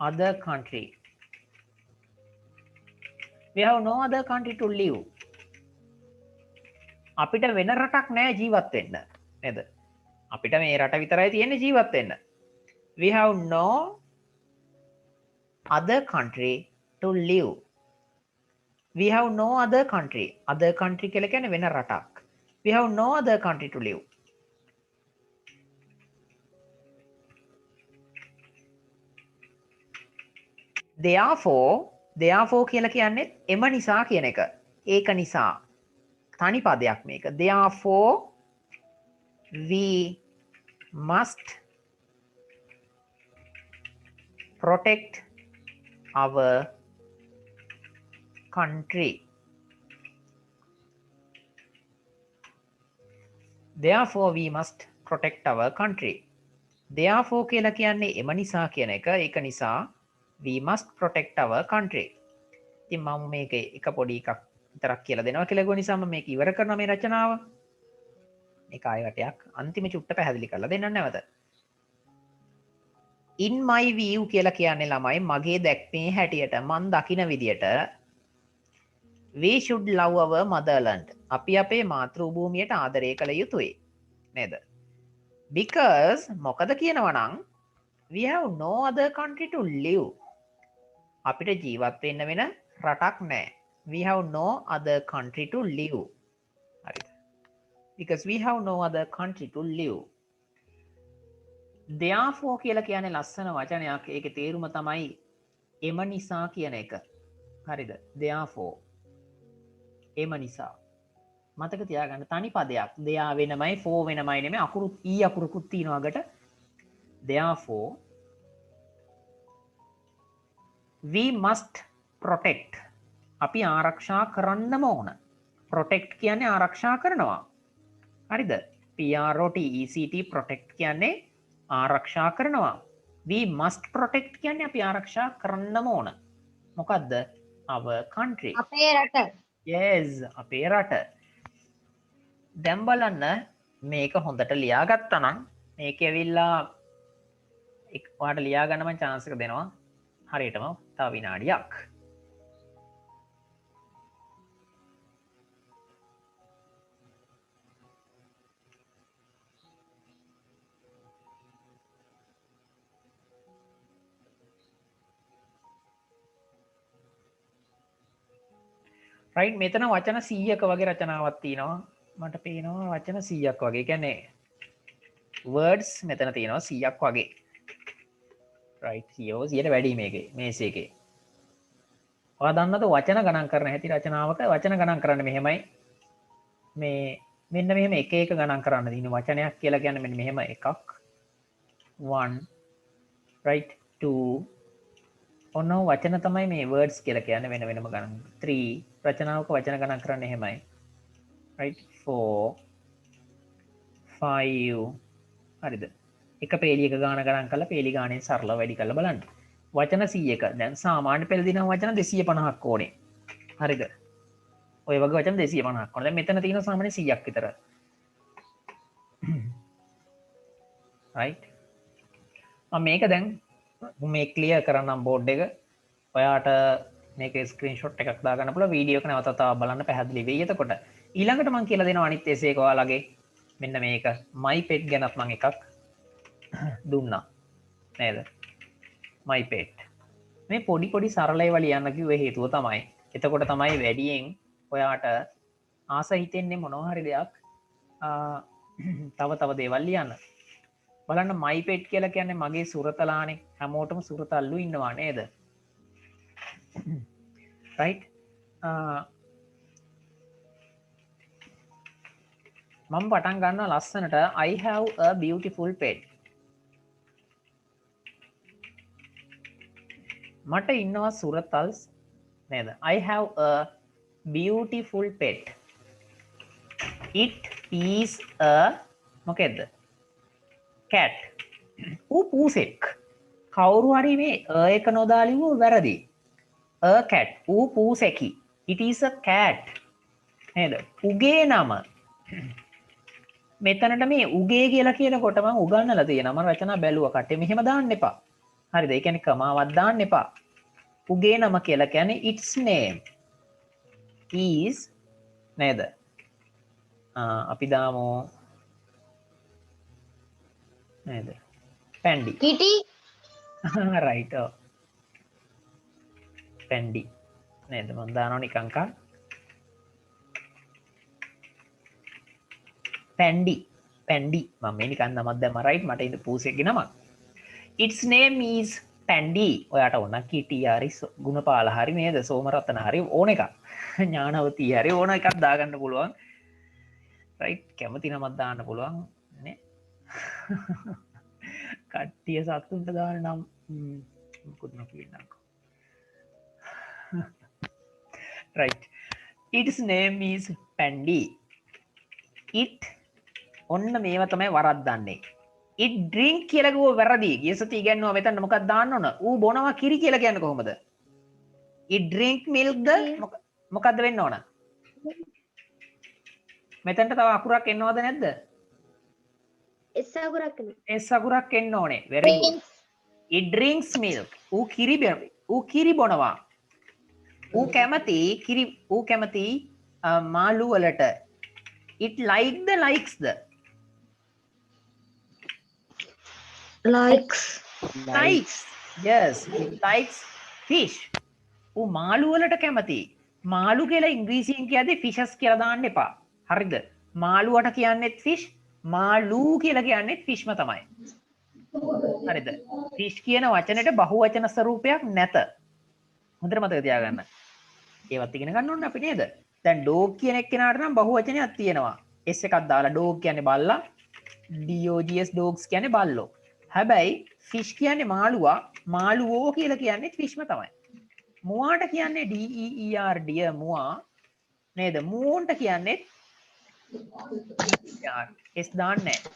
other country. We have no other country to live. අපිට වෙන රටක් නෑ ජීවත් වෙන්න. නේද? අපිට මේ රට විතරයි තියෙන්නේ ජීවත් වෙන්න. We have no other country to live. We have no other country. Other country කියලා කියන්නේ වෙන රටක්. We have no other country to live. therefore කියලා කියන්නේ එම නිසා කියන එක. ඒක නිසා. තනි පදයක් මේක. therefore we must protect our country. Therefore we must protect our country. Therefore කියලා කියන්නේ එම නිසා කියන එක. ඒක නිසා we must protect our country. ඉතින් මම මේක එක පොඩි එකක් විතරක් කියලා දෙනවා කියලා ගොන නිසා මම මේක ඉවර කරනවා මේ රචනාව. මේක ආයෙ වටයක් අන්තිම චුට්ට පැහැදිලි කරලා දෙන්නම් නැවත. in my view කියලා කියන්නේ ළමයි මගේ දැක්මේ හැටියට මන් දකින විදියට we should love our motherland. අපි අපේ මාතෘ භූමියට ආදරය කළ යුතුයි. නේද? Because මොකද කියනවා නම් we have no other country to live. අපිට ජීවත් වෙන්න වෙන රටක් නැහැ. We have no other country to live. හරිද? Because we have no other country to live. Therefore කියලා කියන්නේ ලස්සන වචනයක්. ඒකේ තේරුම තමයි එම නිසා කියන එක. හරිද? Therefore එම නිසා. මතක තියාගන්න තනි පදයක්. there වෙනමයි for වෙනමයි නෙමෙයි අකුරු e අකුරුකුත් තියෙනවා අගට. Therefore we must protect. අපි ආරක්ෂා කරන්නම ඕන. protect කියන්නේ ආරක්ෂා කරනවා. හරිද? PROTECT protect කියන්නේ ආරක්ෂා කරනවා. We must protect කියන්නේ අපි ආරක්ෂා කරන්නම ඕන. මොකද්ද? our country.
අපේ රට.
yes අපේ රට. දැන් බලන්න මේක හොඳට ලියාගත්තා නම් මේක ඇවිල්ලා ඔයාලට ලියා ගන්න මම chance එක දෙනවා. හරියටම තව විනාඩියක්. රයිට් මෙතන වචන 100ක වගේ රචනාවක් තියෙනවා. මට පේනවා වචන 100ක් වගේ. කියන්නේ words මෙතන තියෙනවා 100ක් වගේ. රයිට් 100ට වැඩි මේකේ මේසෙකේ. ඔයා දන්නවද වචන ගණන් කරන හැටි රචනාවක වචන ගණන් කරන්න මෙහෙමයි. මේ මෙන්න මෙහෙම එක එක ගණන් කරන්න තියෙන වචනයක් කියලා කියන්නේ මෙන්න මෙහෙම එකක් 1 right 2 ඔන්න වචන තමයි මේ words කියලා කියන්නේ වෙන වෙනම ගණන් 3 රචනාවක වචන ගණන් කරන්න එහෙමයි right 4 5 හරිද එක පේලියක ගාන ගණන් කරලා පේලි ගානෙන් සරලව වැඩි කරලා බලන්න වචන 100ක දැන් සාමාන්‍ය පෙළ දිනන වචන 250ක් ඕනේ හරිද ඔය වගේ වචන 250ක් ඕනේ දැන් මෙතන තියෙන සාමාන්‍ය 100ක් විතර right මම මේක දැන් මේ ක්ලියර් කරන්නම් බෝඩ් එක ඔයාට මේක ස්ක්‍රීන්ෂොට් එකක් දාගන්න පුළුවන් වීඩියෝ එක නැවත තව බලන්න පැහැදිලි වෙයි එතකොට ඊළඟට මම කියලා දෙනවා අනිත් එසේ එක ඔයාලගේ මෙන්න මේක my pet ගැනත් මම එකක් දුන්නා නේද my pet මේ පොඩි පොඩි සරල ඒවා ලියන්න කිව්වේ හේතුව තමයි එතකොට තමයි වැඩියෙන් ඔයාට ආස හිතෙන්නේ මොනවා හරි දෙයක් තව දේවල් ලියන්න බලන්න my pet කියලා කියන්නේ මගේ සුරතලානේ හැමෝටම සුරතල්ලු ඉන්නවා නේද right මම පටන් ගන්නවා ලස්සනට I have a beautiful pet මට ඉන්නවා සුරතල්ස් නේද I have a beautiful pet it is a මොකෙද්ද cat ඌ පූසෙක් කවුරු හරි මේ එක නොදාලිව වැරදි a cat ඌ පූසෙකි it is a cat නේද උගේ නම මෙතනට මේ උගේ කියලා කියනකොට මම උගන්වලා තියෙනවා මම රචනා බැලුවා කට්ටිය මෙහෙම දාන්න එපා හරිද ඒ කියන්නේ කමාවක් දාන්න එපා උගේ නම කියලා කියන්නේ its name is නේද අපි දාමු නේද පැන්ඩි
කිටි
right පැන්ඩි නේද මම දානවා නිකන් කා පැන්ඩි මම මේ නිකන් නමක් දැම්මා right මට ඉඳ පූසෙක්ගේ නමක් its name is පැන්ඩි ඔයාට ඕන කිටි හරි ගුණපාල හරි නේද සෝමරත්න හරි ඕන එකක් ඥානවතී හරි ඕන එකක් දාගන්න පුළුවන් right කැමති නමක් දාන්න පුළුවන් නේ කට්ටිය සතුන්ට දාන්න නම් මොකද නොකියන්නම්කෝ right its name is පැන්ඩි it ඔන්න මේවා තමයි වරද්දන්නේ it drink කියලා ගෝ වැරදි ගිය සතිය ඉගෙනුවා මෙතන මොකක්ද දාන්න ඕන ඌ බොනවා කිරි කියලා කියන්නේ කොහොමද it drink milk ද මොකක්ද වෙන්න ඕන මෙතනට තව අකුරක් එන්නවද නැද්ද
S අකුරක් නේ.
S අකුරක් එන්න ඕනේ very good it drinks milk. ඌ කිරි බොනවා. ඌ කැමති මාළු වලට. it likes the
likes
likes. Yes, it likes fish. ඌ මාළු වලට කැමති. මාළු කියලා ඉංග්‍රීසියෙන් කියද්දී fishes කියලා දාන්න එපා. හරිද? මාළුවට කියන්නේත් fish, මාළු කියලා කියන්නේත් fishම තමයි. හරිද? fish කියන වචනෙට බහුවචන ස්වරූපයක් නැත. හොඳට මතක තියාගන්න. ඒවත් ඉගෙන ගන්න ඕනේ අපි නේද? දැන් dog කියන එක්කෙනාට නම් බහුවචනයක් තියෙනවා. s එකක් දාලා dog කියන්නේ බල්ලා, dogs dogs කියන්නේ බල්ලෝ. හැබැයි fish කියන්නේ මාළුවා, මාළුවෝ කියලා කියන්නේ fishම තමයි. මුවාට කියන්නේ deer deer මුවා නේද? මූන්ට කියන්නේ s දාන්නේ නැහැ.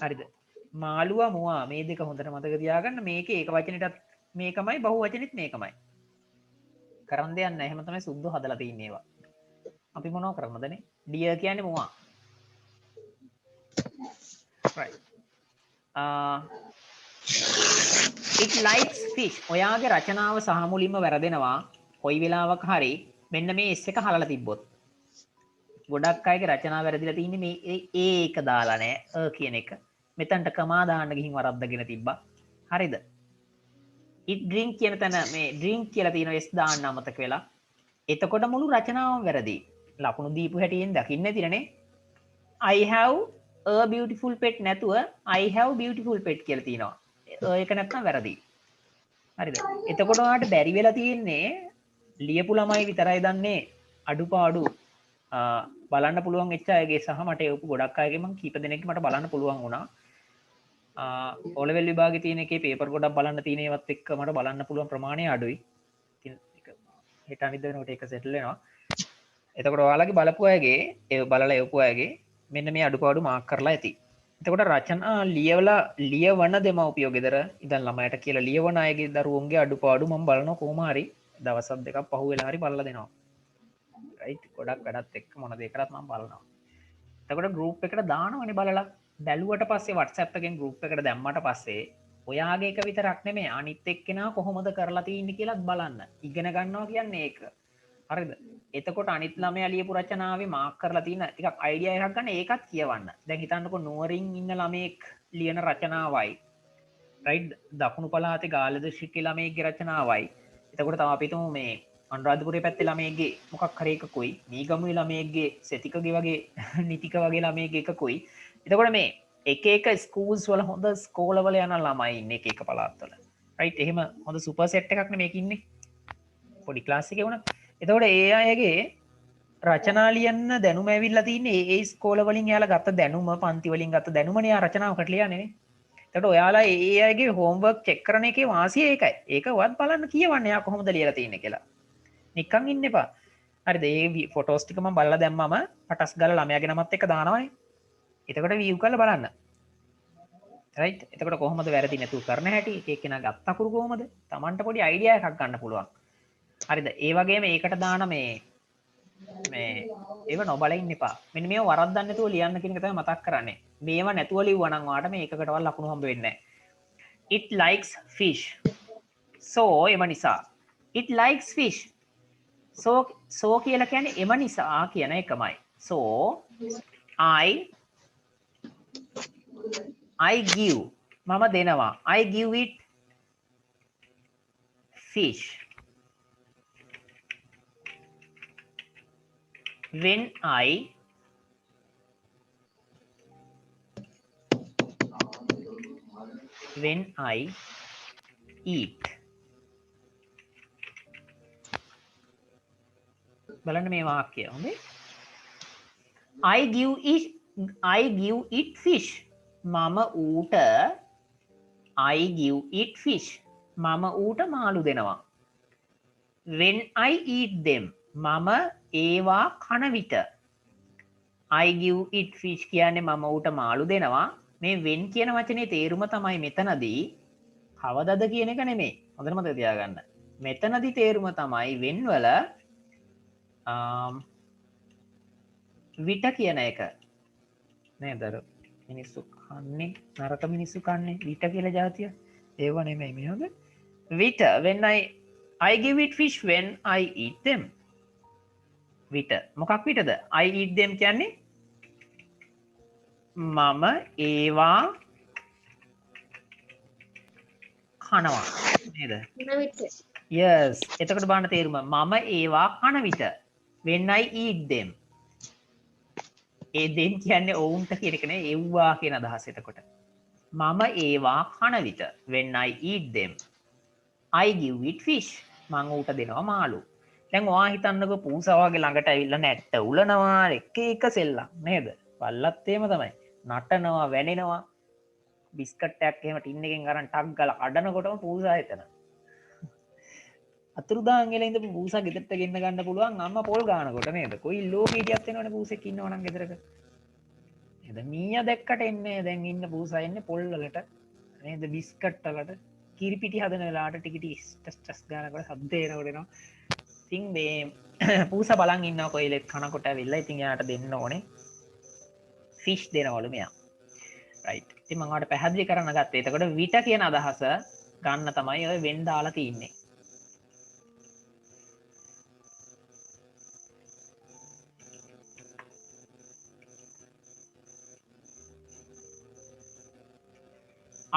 හරිද? මාළුවා මුවා මේ දෙක හොඳට මතක තියාගන්න. මේකේ ඒක වචනෙටත් මේකමයි, බහුවචනෙත් මේකමයි. කරන් දෙයක් නැහැ. එහෙම තමයි සුද්ධ හදලා තින්නේ ඒවා. අපි මොනව කරමුදනේ? deer කියන්නේ මුවා. right. it likes fish. ඔයාගේ රචනාව සහ මුලින්ම වැරදෙනවා. කොයි වෙලාවක හරි මෙන්න මේ s එක හලලා තිබ්බොත්. ගොඩක් අයගේ රචනාව වැරදිලා තින්නේ මේ ඒක දාලා නැහැ කියන එක. මෙතනට කමා දාන්න ගිහින් වරද්දගෙන තිබ්බා. හරිද? it drink කියන තැන මේ drink කියලා තියෙන s දාන්න අමතක වෙලා. එතකොට මුළු රචනාවම වැරදි. ලකුණු දීපු හැටියෙන් දකින්න ඇතිනේ. I have a beautiful pet නැතුව I have beautiful pet කියලා තියෙනවා. ඒක නැත්නම් වැරදි. හරිද? එතකොට ඔයාලට බැරි වෙලා තියෙන්නේ ලියපු ළමයි විතරයි දන්නේ අඩුපාඩු බලන්න පුළුවන් එච්ච අයගේ සහ මට එවපු ගොඩක් අයගේ මම කීප දෙනෙක්ගේ මට බලන්න පුළුවන් වුණා. O level විභාගේ තියෙන එකේ පේපර් ගොඩක් බලන්න තියෙන ඒවත් එක්ක මට බලන්න පුළුවන් ප්‍රමාණය අඩුයි. ඉතින් ඒක හෙට අනිද්දා වෙනකොට ඒක සෙටල් වෙනවා. එතකොට ඔයාලගේ බලපු අයගේ ඒ බලලා එවපු අයගේ මෙන්න මේ අඩුපාඩු මාක් කරලා ඇති. එතකොට රචනා ලියවන දෙමව්පියෝ ගෙදර ඉඳන් ළමයට කියලා ලියවන අයගේ දරුවන්ගේ අඩුපාඩු මම බලනවා කොහොම හරි දවසක් දෙකක් පහුවෙලා හරි බලලා දෙනවා. රයිට් ගොඩක් වැඩත් එක්ක මොන දෙයකටත් මම බලනවා. එතකොට group එකට දානවනේ බලලා. බැලුවට පස්සේ WhatsApp එකෙන් group එකට දැම්මට පස්සේ ඔයාගේ එක විතරක් නෙමෙයි අනිත් එක්කෙනා කොහොමද කරලා තින්නේ කියලාත් බලන්න. ඉගෙන ගන්නවා කියන්නේ ඒක. හරිද? එතකොට අනිත් ළමයා ලියපු රචනාවේ මාක් කරලා තියෙන ටිකක් අයිඩියා එකක් ගන්න ඒකත් කියවන්න. දැන් හිතන්නකෝ නුවරින් ඉන්න ළමෙක් ලියන රචනාවයි රයිට් දකුණු පළාතේ ගාල්ල දිස්ත්‍රික්කේ ළමෙක්ගේ රචනාවයි. එතකොට තමයි අපි තුමු මේ අනුරාධපුරයේ පැත්තේ ළමෙක්ගේ මොකක් හරි එකකුයි මීගමුවේ ළමෙක්ගේ සෙතිකගේ වගේ නිතික වගේ ළමෙක්ගේ එකකුයි. එතකොට මේ එක එක ස්කූල්ස් වල හොඳ ස්කෝලවල යන ළමයි ඉන්නේ එක එක පළාත්වල. රයිට් එහෙම හොඳ සුපර් සෙට් එකක් නේ මේක ඉන්නේ. පොඩි ක්ලාස් එකේ වුණා. එතකොට ඒ අයගේ රචනා ලියන්න දැනුම ඇවිල්ලා තින්නේ ඒ ස්කෝල වලින් එයාලා ගත්ත දැනුම පන්ති වලින් ගත්ත දැනුමනේ ආ රචනාවකට ලියන්නේ නේ. එතකොට ඔයාලා ඒ අයගේ හෝම්වර්ක් චෙක් කරන එකේ වාසිය ඒකයි. ඒක වත් බලන්න කියවන්න එයා කොහොමද ලියලා තින්නේ කියලා. නිකන් ඉන්න එපා. හරිද? ඒ ෆොටෝස් ටික මම බලලා දැම්මම පටස් ගාලා ළමයාගේ නමත් එක්ක දානවානේ. එතකොට view කරලා බලන්න. රයිට්? එතකොට කොහොමද වැරදි නැතුව කරන හැටි එක එක්කෙනා ගත්ත අකුරු කොහොමද? Tamanට පොඩි අයිඩියා එකක් ගන්න පුළුවන්. හරිද? ඒ වගේම ඒකට දාන මේ ඒව නොබල ඉන්න එපා. මෙන්න මේව වරද්දන්න නැතුව ලියන්න කියන එක තමයි මතක් කරන්නේ. මේව නැතුව ලිව්වා නම් ඔයාලට මේ එකකටවත් ලකුණු හම්බ වෙන්නේ නැහැ. It likes fish. So එම නිසා. It likes fish. So කියලා කියන්නේ එම නිසා කියන එකමයි. So I give මම දෙනවා. I give it fish. When I eat. බලන්න මේ වාක්‍යය හොඳේ. I give it fish. මම ඌට I give it fish. මම ඌට මාළු දෙනවා. When I eat them. මම ඒවා කන විට. I give it fish කියන්නේ මම ඌට මාළු දෙනවා. මේ when කියන වචනේ තේරුම තමයි මෙතනදී කවදද කියන එක නෙමෙයි. හොඳට මතක තියාගන්න. මෙතනදී තේරුම තමයි when වල විට කියන එක. නේද? මිනිස්සු කන්නේ නරක මිනිස්සු කන්නේ විට කියලා જાතිය. ඒව නෙමෙයි මේ හොඳ. විට when I give it fish when I eat them. විට මොකක් විටද? I eat them කියන්නේ මම ඒවා කනවා නේද? yes එතකොට බලන්න තේරුම මම ඒවා කන විට when I eat them. A them කියන්නේ ඔවුන්ට කියන එක නේ එව්වා කියන අදහස එතකොට. මම ඒවා කන විට when I eat them. I give it fish. මං ඌට දෙනවා මාළු. දැන් ඔයා හිතන්නකෝ පූසා වගේ ළඟට ඇවිල්ලා නැට්ට උලනවා එක එක සෙල්ලම් නේද? බල්ලත් එහෙම තමයි. නටනවා, වැනෙනවා. බිස්කට් එකක් එහෙම ටින් එකෙන් අරන් ටක් ගාලා කඩනකොටම පූසා එතන. අතුරුදාන් වෙලා ඉඳපු පූසා ගෙදරට ගෙන්න ගන්න පුළුවන් අම්මා පොල් ගානකොට නේද? කොයි ලෝකෙටියක් වෙනවනේ පූසෙක් ඉන්නවනම් ගෙදරක. නේද? මීයා දැක්කට එන්නේ දැන් ඉන්න පූසා එන්නේ පොල් වලට නේද? බිස්කට් වලට කිරිපිටි හදන වෙලාවට ටික ටස් ගානකොට ශබ්ද එනකොට එනවා. ඉතින් මේ පූසා බලන් ඉන්නවා කොයිලෙත් කනකොට ඇවිල්ලා. ඉතින් එයාට දෙන්න ඕනේ ෆිෂ් දෙනවලු මෙයා. රයිට්. ඉතින් මම ඔයාලට පැහැදිලි කරන්න ගත්තේ. එතකොට විට කියන අදහස ගන්න තමයි ඔය වෙන් දාලා තින්නේ.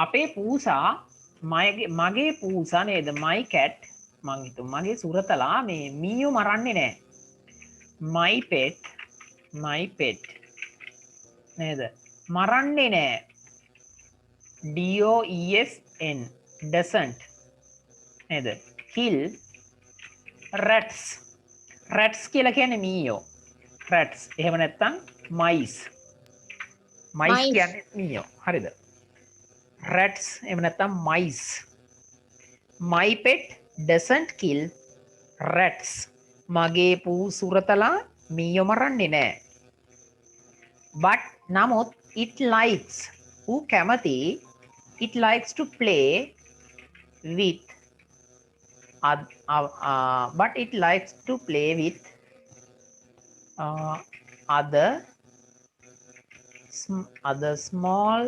අපේ පූසා මගේ පූසා නේද? my cat මං හිතුවා මගේ සුරතලා මේ මීයෝ මරන්නේ නැහැ. my pet නේද? මරන්නේ නැහැ. DOESN doesn't නේද? kill rats. rats කියලා කියන්නේ මීයෝ. rats එහෙම නැත්නම් mice. mice කියන්නේ මීයෝ. හරිද? rats එහෙම නැත්නම් mice. my pet doesn't kill rats. මගේ පූ සුරතලා මීයෝ මරන්නේ නැහැ. but නමුත් it likes ඌ කැමති it likes to play with but it likes to play with other small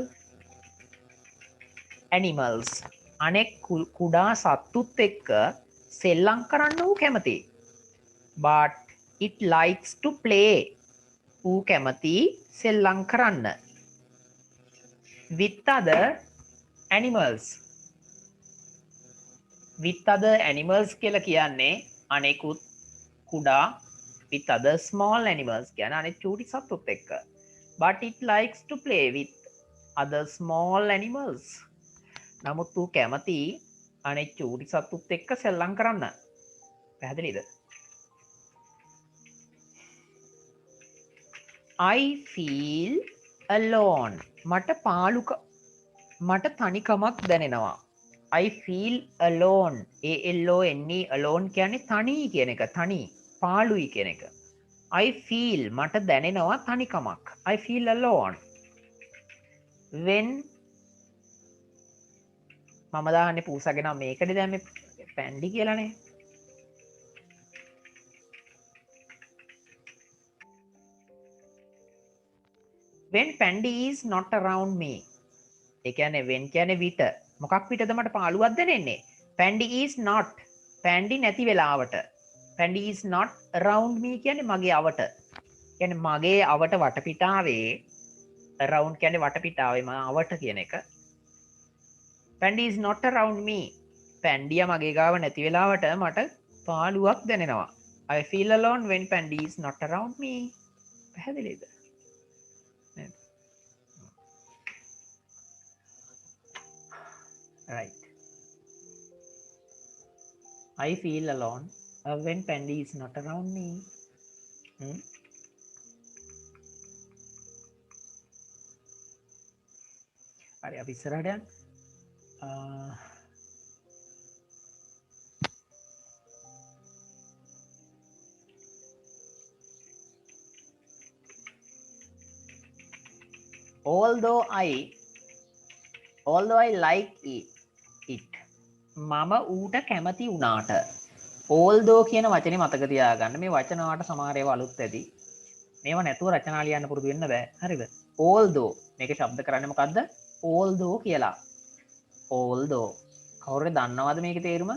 animals. අනෙක් කුඩා සත්තුත් එක්ක සෙල්ලම් කරන්න ඌ කැමති. but it likes to play ඌ කැමති සෙල්ලම් කරන්න with other animals. with other animals කියලා කියන්නේ අනෙකුත් කුඩා with other small animals කියන්නේ අනෙක් චූටි සත්තුත් එක්ක. but it likes to play with other small animals. නමුත් ඌ කැමති අනෙක් චූටි සත්තුත් එක්ක සෙල්ලම් කරන්න. පැහැදිලිද? I feel alone. මට තනිකමක් දැනෙනවා. I feel alone. ALONE alone කියන්නේ තනි කියන එක. තනි, පාළුයි කියන එක. I feel මට දැනෙනවා තනිකමක්. I feel alone. when මම දාන්නේ පූසගෙන මේකද දැන් මේ පැන්ඩි කියලානේ. when Pandy is not around me. ඒ කියන්නේ when කියන්නේ විට. මොකක් විටද මට පාළුවක් දැනෙන්නේ? Pandy is not. Pandy නැති වෙලාවට. Pandy is not around me කියන්නේ මගේ අවට. කියන්නේ මගේ අවට වටපිටාවේ around කියන්නේ වටපිටාවේ මම අවට කියන එක. Pandy is not around me. Pandy මගේ ගාව නැති වෙලාවට මට පාළුවක් දැනෙනවා. I feel alone when Pandy is not around me. පැහැදිලිද? Right. I feel alone when Pandy is not around me. හරි අපි ඉස්සරහට යන්න. although I like it මම ඌට කැමති වුණාට. although කියන වචනේ මතක තියාගන්න. මේ වචන වලට සමහර ඒවා අලුත් ඇති. මේවා නැතුව රචනා ලියන්න පුරුදු වෙන්න බෑ. හරිද? although මේක શબ્ද කරන්නේ මොකද්ද? although කියලා. although කවුරුද දන්නවද මේකේ තේරුම?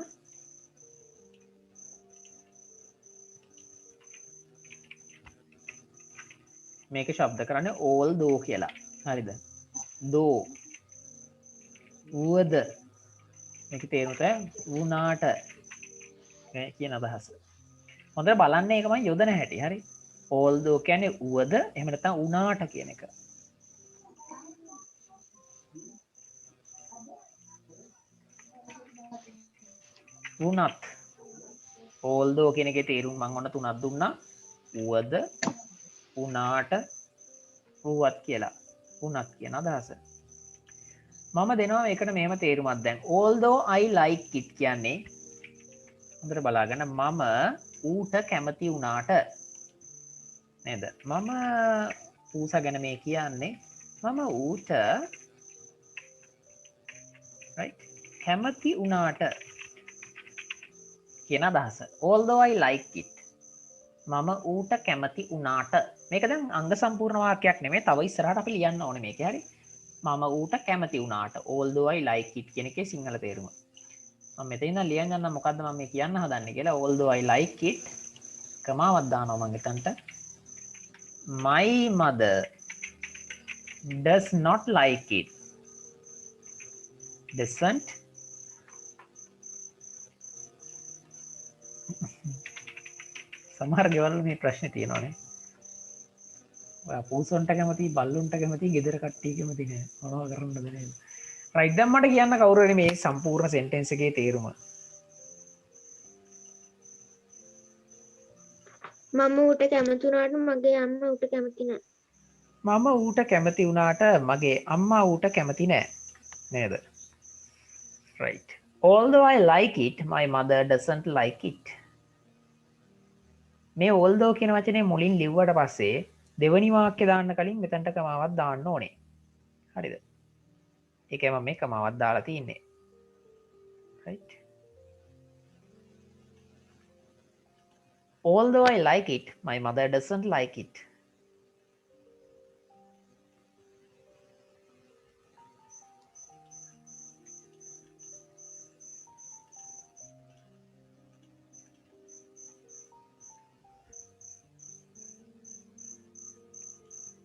මේක ශබ්ද කරන්නේ although කියලා. හරිද? though වුවද මේක තේරුම තමයි වුණාට මේ කියන අදහස. හොඳට බලන්න ඒක මම යොදන හැටි. හරි? although කියන්නේ වුවද එහෙම නැත්නම් වුණාට කියන එක. වුණත් although කියන එකේ තේරුම් මම ඔන්න තුනක් දුන්නා. වුවද වුණාට වුවත් කියලා. වුණත් කියන අදහස. මම දෙනවා මේකට මෙහෙම තේරුමක් දැන්. although I like it කියන්නේ හොඳට බලාගන්න මම ඌට කැමති වුණාට නේද? මම ඌසා ගැන මේ කියන්නේ මම ඌට right කැමති වුණාට කියන අදහස. although I like it මම ඌට කැමති වුණාට මේක දැන් අංග සම්පූර්ණ වාක්‍යයක් නෙමෙයි. තව ඉස්සරහට අපි ලියන්න ඕනේ මේකේ. හරි? මම ඌට කැමති වුණාට although I like it කියන එකේ සිංහල තේරුම. මම මෙතන ඉඳන් ලියන්න යනවා මොකද්ද මම මේ කියන්න හදන්නේ කියලා. although I like it කමාවක් දානවා මම එතනට. My mother does not like it. Doesn't සමහර ගෙවල් මේ ප්‍රශ්නේ තියෙනවානේ. ඔයා පූසොන්ට කැමති, බල්ලුන්ට කැමති, ගෙදර කට්ටිය කැමති නෑ. මොනව කරන්නද නේද? රයිට් දැන් මට කියන්න කවුරු හරි මේ සම්පූර්ණ සෙන්ටෙන්ස් එකේ තේරුම.
මම ඌට කැමති වුණාට මගේ අම්මා ඌට කැමති නෑ.
මම ඌට කැමති වුණාට මගේ අම්මා ඌට කැමති නෑ. නේද? right. although I like it, my mother doesn't like it. මේ although කියන වචනේ මුලින් ලිව්වට පස්සේ දෙවෙනි වාක්‍ය දාන්න කලින් මෙතනට කමාවක් දාන්න ඕනේ. හරිද? ඒකයි මම මේ කමාවක් දාලා තින්නේ. right. although I like it, my mother doesn't like it.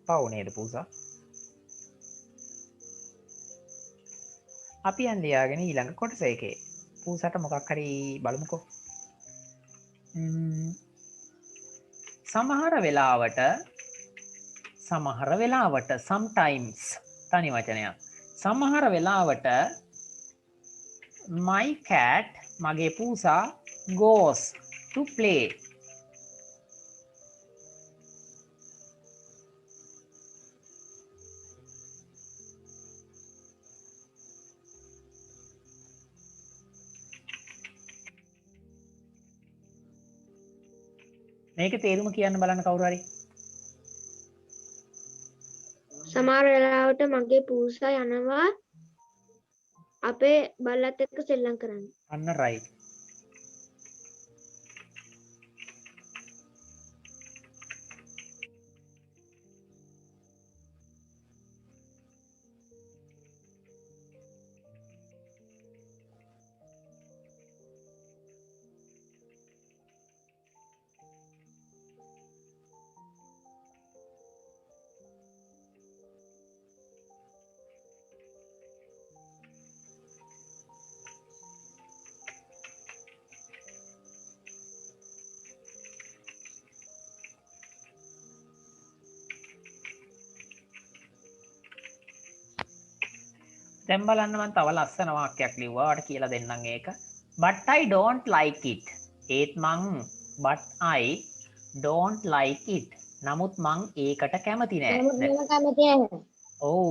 පව් නේද පූසා? අපි යන් ලියාගෙන ඊළඟ කොටස එකේ පූසට මොකක් හරි බලමුකෝ. සමහර වෙලාවට sometimes තනි වචනයක්. සමහර වෙලාවට my cat මගේ පූසා goes to play. මේක තේරුම කියන්න බලන්න කවුරු හරි.
සමහර වෙලාවට මගේ පූසා යනවා අපේ බල්ලත් එක්ක සෙල්ලම් කරන්න.
අන්න right. දැන් බලන්න මම තව ලස්සන වාක්‍යයක් ලිව්වා. ඔයාලට කියලා දෙන්නම් ඒක. but I don't like it. ඒත් මං but I don't like it. නමුත් මං ඒකට කැමති නෑ. ඔව්.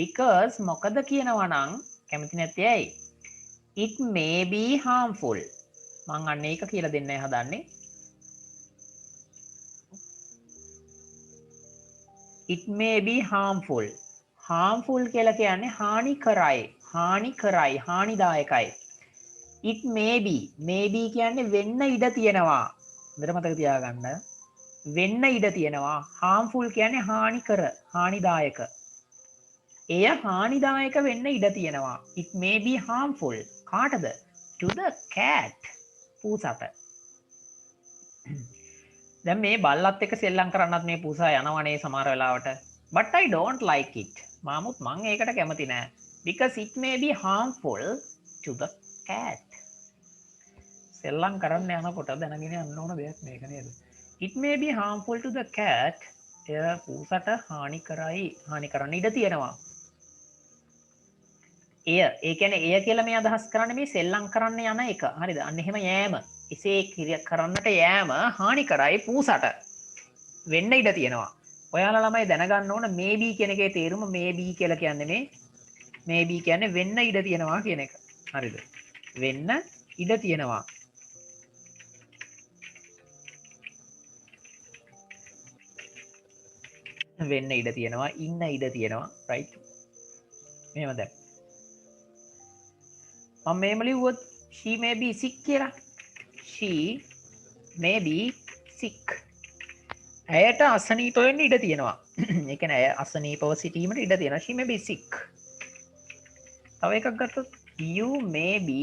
because මොකද කියනවා නම් කැමති නැත්තේ ඇයි? it may be harmful. මං අන්න ඒක කියලා දෙන්නයි හදන්නේ. it may be harmful. harmful කියලා කියන්නේ හානිදායකයි. it may be කියන්නේ වෙන්න ඉඩ තියෙනවා. හොඳට මතක තියාගන්න. වෙන්න ඉඩ තියෙනවා. harmful කියන්නේ හානිදායක. එය හානිදායක වෙන්න ඉඩ තියෙනවා. It may be harmful. කාටද? To the cat. පූසට. දැන් මේ බල්ලත් එක්ක සෙල්ලම් කරන්නත් මේ පූසා යනවනේ සමහර වෙලාවට. But I don't like it. මාමුත් මං ඒකට කැමති නෑ. Because it may be harmful to the cat. සෙල්ලම් කරන්න යනකොට දැනගෙන යන්න ඕන දෙයක් මේක නේද? It may be harmful to the cat. එය පූසට හානි කරන්න ඉඩ තියෙනවා. ඒ කියන්නේ එය කියලා මේ අදහස් කරන්නේ මේ සෙල්ලම් කරන්න යන එක. හරිද? අන්න එහෙම යෑම. එසේ කරන්නට යෑම හානි කරයි පූසට. වෙන්න ඉඩ තියෙනවා. ඔයාලා ළමයි දැනගන්න ඕන maybe කියන එකේ තේරුම maybe කියලා කියන්නේ මේ maybe කියන්නේ වෙන්න ඉඩ තියෙනවා කියන එක. හරිද? වෙන්න ඉඩ තියෙනවා. වෙන්න ඉඩ තියෙනවා, ඉන්න ඉඩ තියෙනවා, right? මෙහෙම දැන්. මම මෙහෙම ලිව්වොත් she may be sick කියලා. She may be sick. ඇයට අසනීප වෙන්න ඉඩ තියෙනවා. ඒ කියන්නේ ඇය අසනීපව සිටීමට ඉඩ තියෙනවා. She may be sick. තව එකක් ගත්තොත් you may be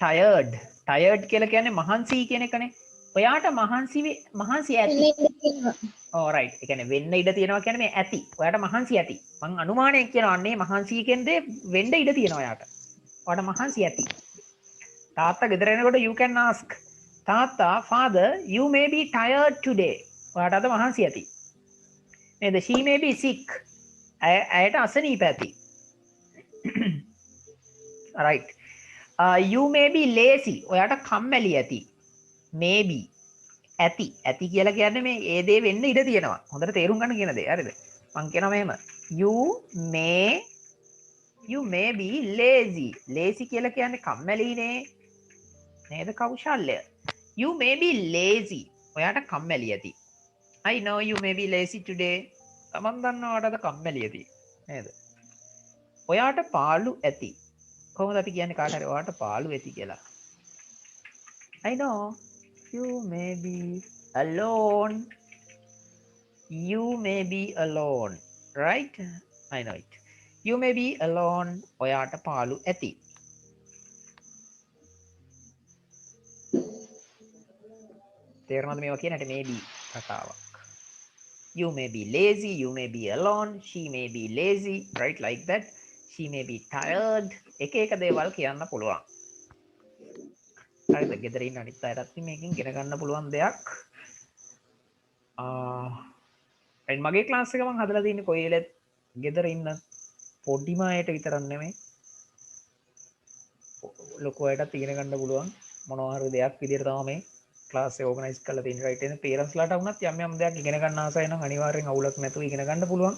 tired. Tired කියලා කියන්නේ මහන්සි කියන එකනේ. ඔයාට මහන්සි ඇති. right. ඒ කියන්නේ වෙන්න ඉඩ තියෙනවා කියන්නේ මේ ඇති. ඔයාට මහන්සි ඇති. මං අනුමානයක් කියනවා අන්නේ මහන්සි කියන්නේ වෙන්න ඉඩ තියෙනවා ඔයාට. ඔයාට මහන්සි ඇති. තාත්තා ගෙදර එනකොට you can ask තාත්තා father you may be tired today. ඔයාට අද මහන්සි ඇති. නේද? she may be sick. ඇයට අසනීප ඇති. right. You may be lazy. ඔයාට කම්මැලි ඇති. maybe ඇති කියලා කියන්නේ මේ ඒ දේ වෙන්න ඉඩ තියෙනවා. හොඳට තේරුම් ගන්න කියන දේ. හරිද? මං කියනවා මෙහෙම. You may be lazy. lazy කියලා කියන්නේ කම්මැලිනේ. නේද කෞශල්‍ය? You may be lazy. ඔයාට කම්මැලි ඇති. I know you may be lazy today. තමන් දන්නවා ඔයාට කම්මැලි ඇති. නේද? ඔයාට පාළු ඇති. කොහොමද අපි කියන්නේ කාට හරි ඔයාට පාළු ඇති කියලා? I know you may be alone. You may be alone. Right? I know it. You may be alone. ඔයාට පාළු ඇති. තේරෙනවද මේවා කියනට maybe කතාවක්. You may be lazy. You may be alone. She may be lazy. Right? Like that. She may be tired. එක දේවල් කියන්න පුළුවන්. හරිද? ගෙදර ඉන්න අනිත් අයටත් මේකෙන් ඉගෙන ගන්න පුළුවන් දෙයක්. මගේ ක්ලාස් එක මම හදලා තියෙන්නේ කොයි වෙලෙත් ගෙදර ඉන්න පොඩිම අයට විතරක් නෙමෙයි. ලොකු අයටත් ඉගෙන ගන්න පුළුවන් මොනවා හරි දෙයක් විදිහට තමයි මේ ක්ලාස් එක ඕගනයිස් කරලා තියෙන්නේ. රයිට් එහෙනම් පේරන්ට්ස් ලාට වුණත් යම් දෙයක් ඉගෙන ගන්න ආසයි නම් අනිවාර්යෙන් අවුලක් නැතුව ඉගෙන ගන්න පුළුවන්.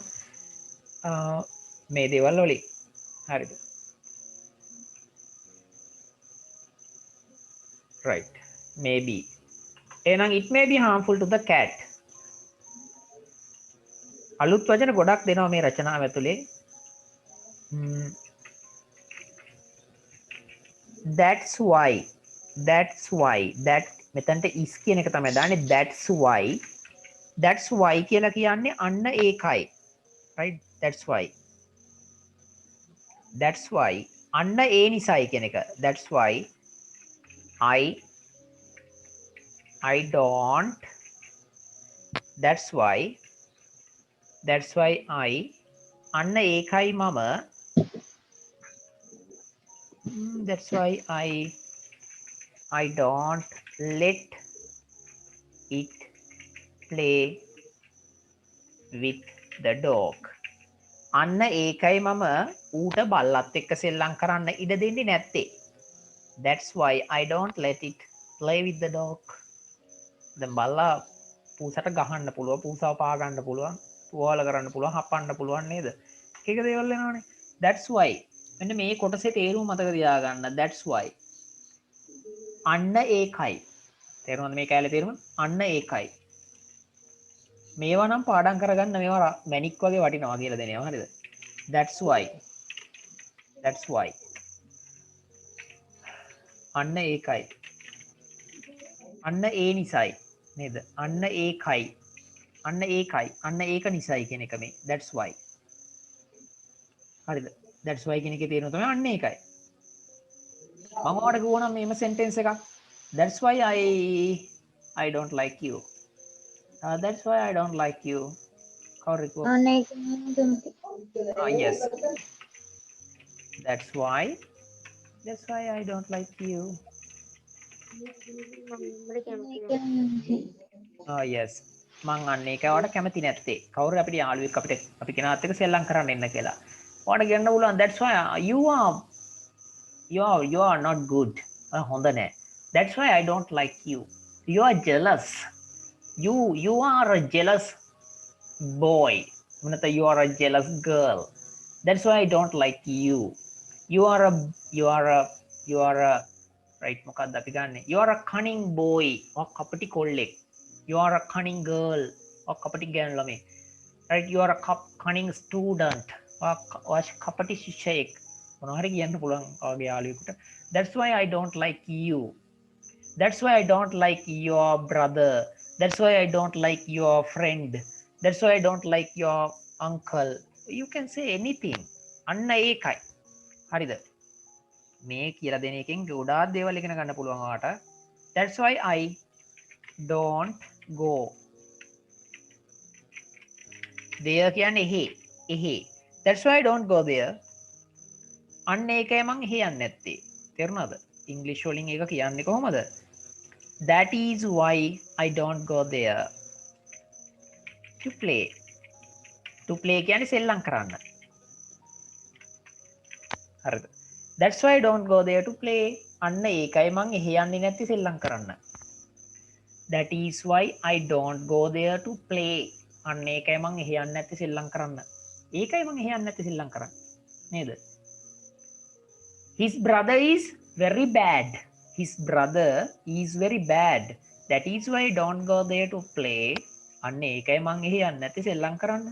මේ දේවල් වලින්. හරිද? right. Maybe. එහෙනම් it may be harmful to the cat. අලුත් වචන ගොඩක් දෙනවා මේ රචනාව ඇතුලේ. That's why. that මෙතනට is කියන එක තමයි දාන්නේ. That's why කියලා කියන්නේ අන්න ඒකයි. right? That's why අන්න ඒ නිසායි කියන එක. That's why I don't. That's why I අන්න ඒකයි මම. That's why I don't let it play with the dog. අන්න ඒකයි මම ඌට බල්ලත් එක්ක සෙල්ලම් කරන්න ඉඩ දෙන්නේ නැත්තේ. That's why I don't let it play with the dog. දැන් බල්ලා පූසට ගහන්න පුළුවන්, පූසාව පා ගන්න පුළුවන්, තුවාල කරන්න පුළුවන්, හපන්න පුළුවන් නේද? එක දේවල් වෙනවනේ. That's why. මෙන්න මේ කොටසේ තේරුම මතක තියාගන්න. That's why. අන්න ඒකයි. තේරුණාද මේ කැලේ තේරුම? අන්න ඒකයි. මේවා නම් පාඩම් කරගන්න මේවා මැණික් වගේ වටිනවා කියලා දෙනවා. හරිද? That's why. අන්න ඒකයි. අන්න ඒ නිසයි. නේද? අන්න ඒකයි. අන්න ඒක නිසායි කියන එක මේ. That's why. හරිද? That's why කියන එකේ තේරුම තමයි අන්න ඒකයි. මම ඔයාලට කිව්වනම් මේම sentence එකක්. That's why I don't like you. That's why I don't like you. Correct. Yes. That's why I don't like you. Yes. මං අන්න ඒක ඔයාලට කැමති නැත්තේ. කවුරු අපිට යාළුවෙක් අපි කෙනාත් එක්ක සෙල්ලම් කරන්න එන්න කියලා. ඔයාලට කියන්න පුළුවන් that's why you are not good. හොඳ නෑ. That's why I don't like you. You are jealous. You are a jealous boy. You are a jealous girl. That's why I don't like you. You are a right මොකක්ද අපි ගන්නෙ? You are a cunning boy. කපටි කොල්ලෙක්. You are a cunning girl. කපටි ගෑනු ළමයි. Right? You are a cunning student. කපටි ශිෂ්‍යයෙක්. මොනවා හරි කියන්න පුළුවන් ඔයාගේ යාළුවෙකුට. That's why I don't like you. That's why I don't like your brother. That's why I don't like your friend. That's why I don't like your uncle. You can say anything. අන්න ඒකයි. හරිද? මේ කියලා දෙන එකෙන් ගොඩාක් දේවල් ඉගෙන ගන්න පුළුවන් ඔයාට. That's why I don't go there කියන්නේ එහෙ. That's why I don't go there. අන්න ඒකයි මං එහෙ යන්නේ නැත්තේ. තේරුණාද? ඉංග්‍රීසි වලින් ඒක කියන්නේ කොහොමද? That is why I don't go there to play. To play කියන්නේ සෙල්ලම් කරන්න. හරිද? That's why I don't go there to play. අන්න ඒකයි මං එහෙ යන්නේ නැති සෙල්ලම් කරන්න. That is why I don't go there to play. අන්න ඒකයි මං එහෙ යන්නේ නැති සෙල්ලම් කරන්න. ඒකයි මං එහෙ යන්නේ නැති සෙල්ලම් කරන්නේ. නේද? His brother is very bad. His brother is very bad. That is why I don't go there to play. අන්න ඒකයි මං එහෙ යන්නේ නැති සෙල්ලම් කරන්න.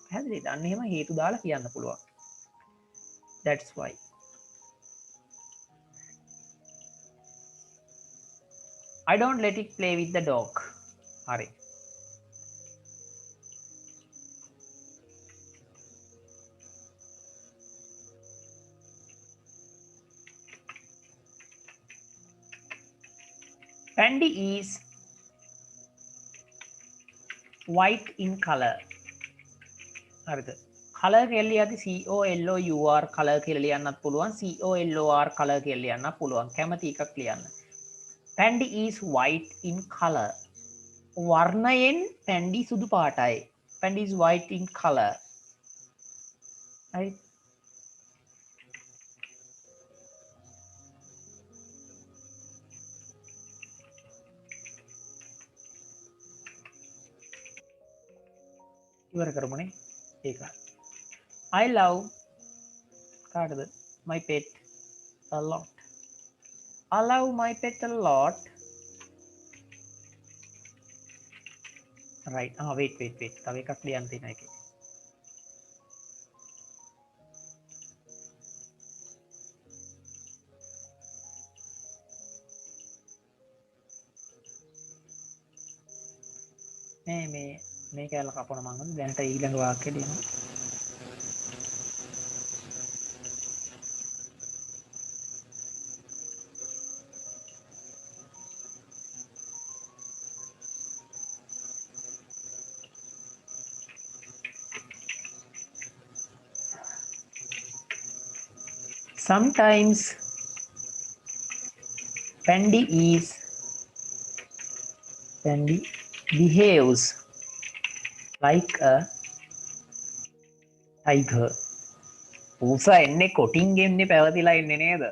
පැහැදිලිද? අන්න එහෙම හේතු දාලා කියන්න පුළුවන්. That's why. I don't let it play with the dog. හරි. Pandy is white in color. හරිද? color කියලා ලියද්දි COLOUR color කියලා ලියන්නත් පුළුවන් COLOR color කියලා ලියන්නත් පුළුවන්. කැමති එකක් ලියන්න. Pandy is white in color. වර්ණයෙන් පැන්ඩි සුදු පාටයි. Pandy is white in color. Right? ඉවර කරමුනේ. ඒක. I love කාටද? My pet a lot. I love my pet a lot. Right. Wait. තව එකක් ලියන්න තියෙනවා ඒකේ. මේ කැලල කපන මං දැනට ඊළඟ වාක්‍යය ලියනවා. Sometimes Pandy behaves like a tiger. පූසා එන්නේ කොටින් ගෙම්නේ පැවතිලා ඉන්නේ නේද?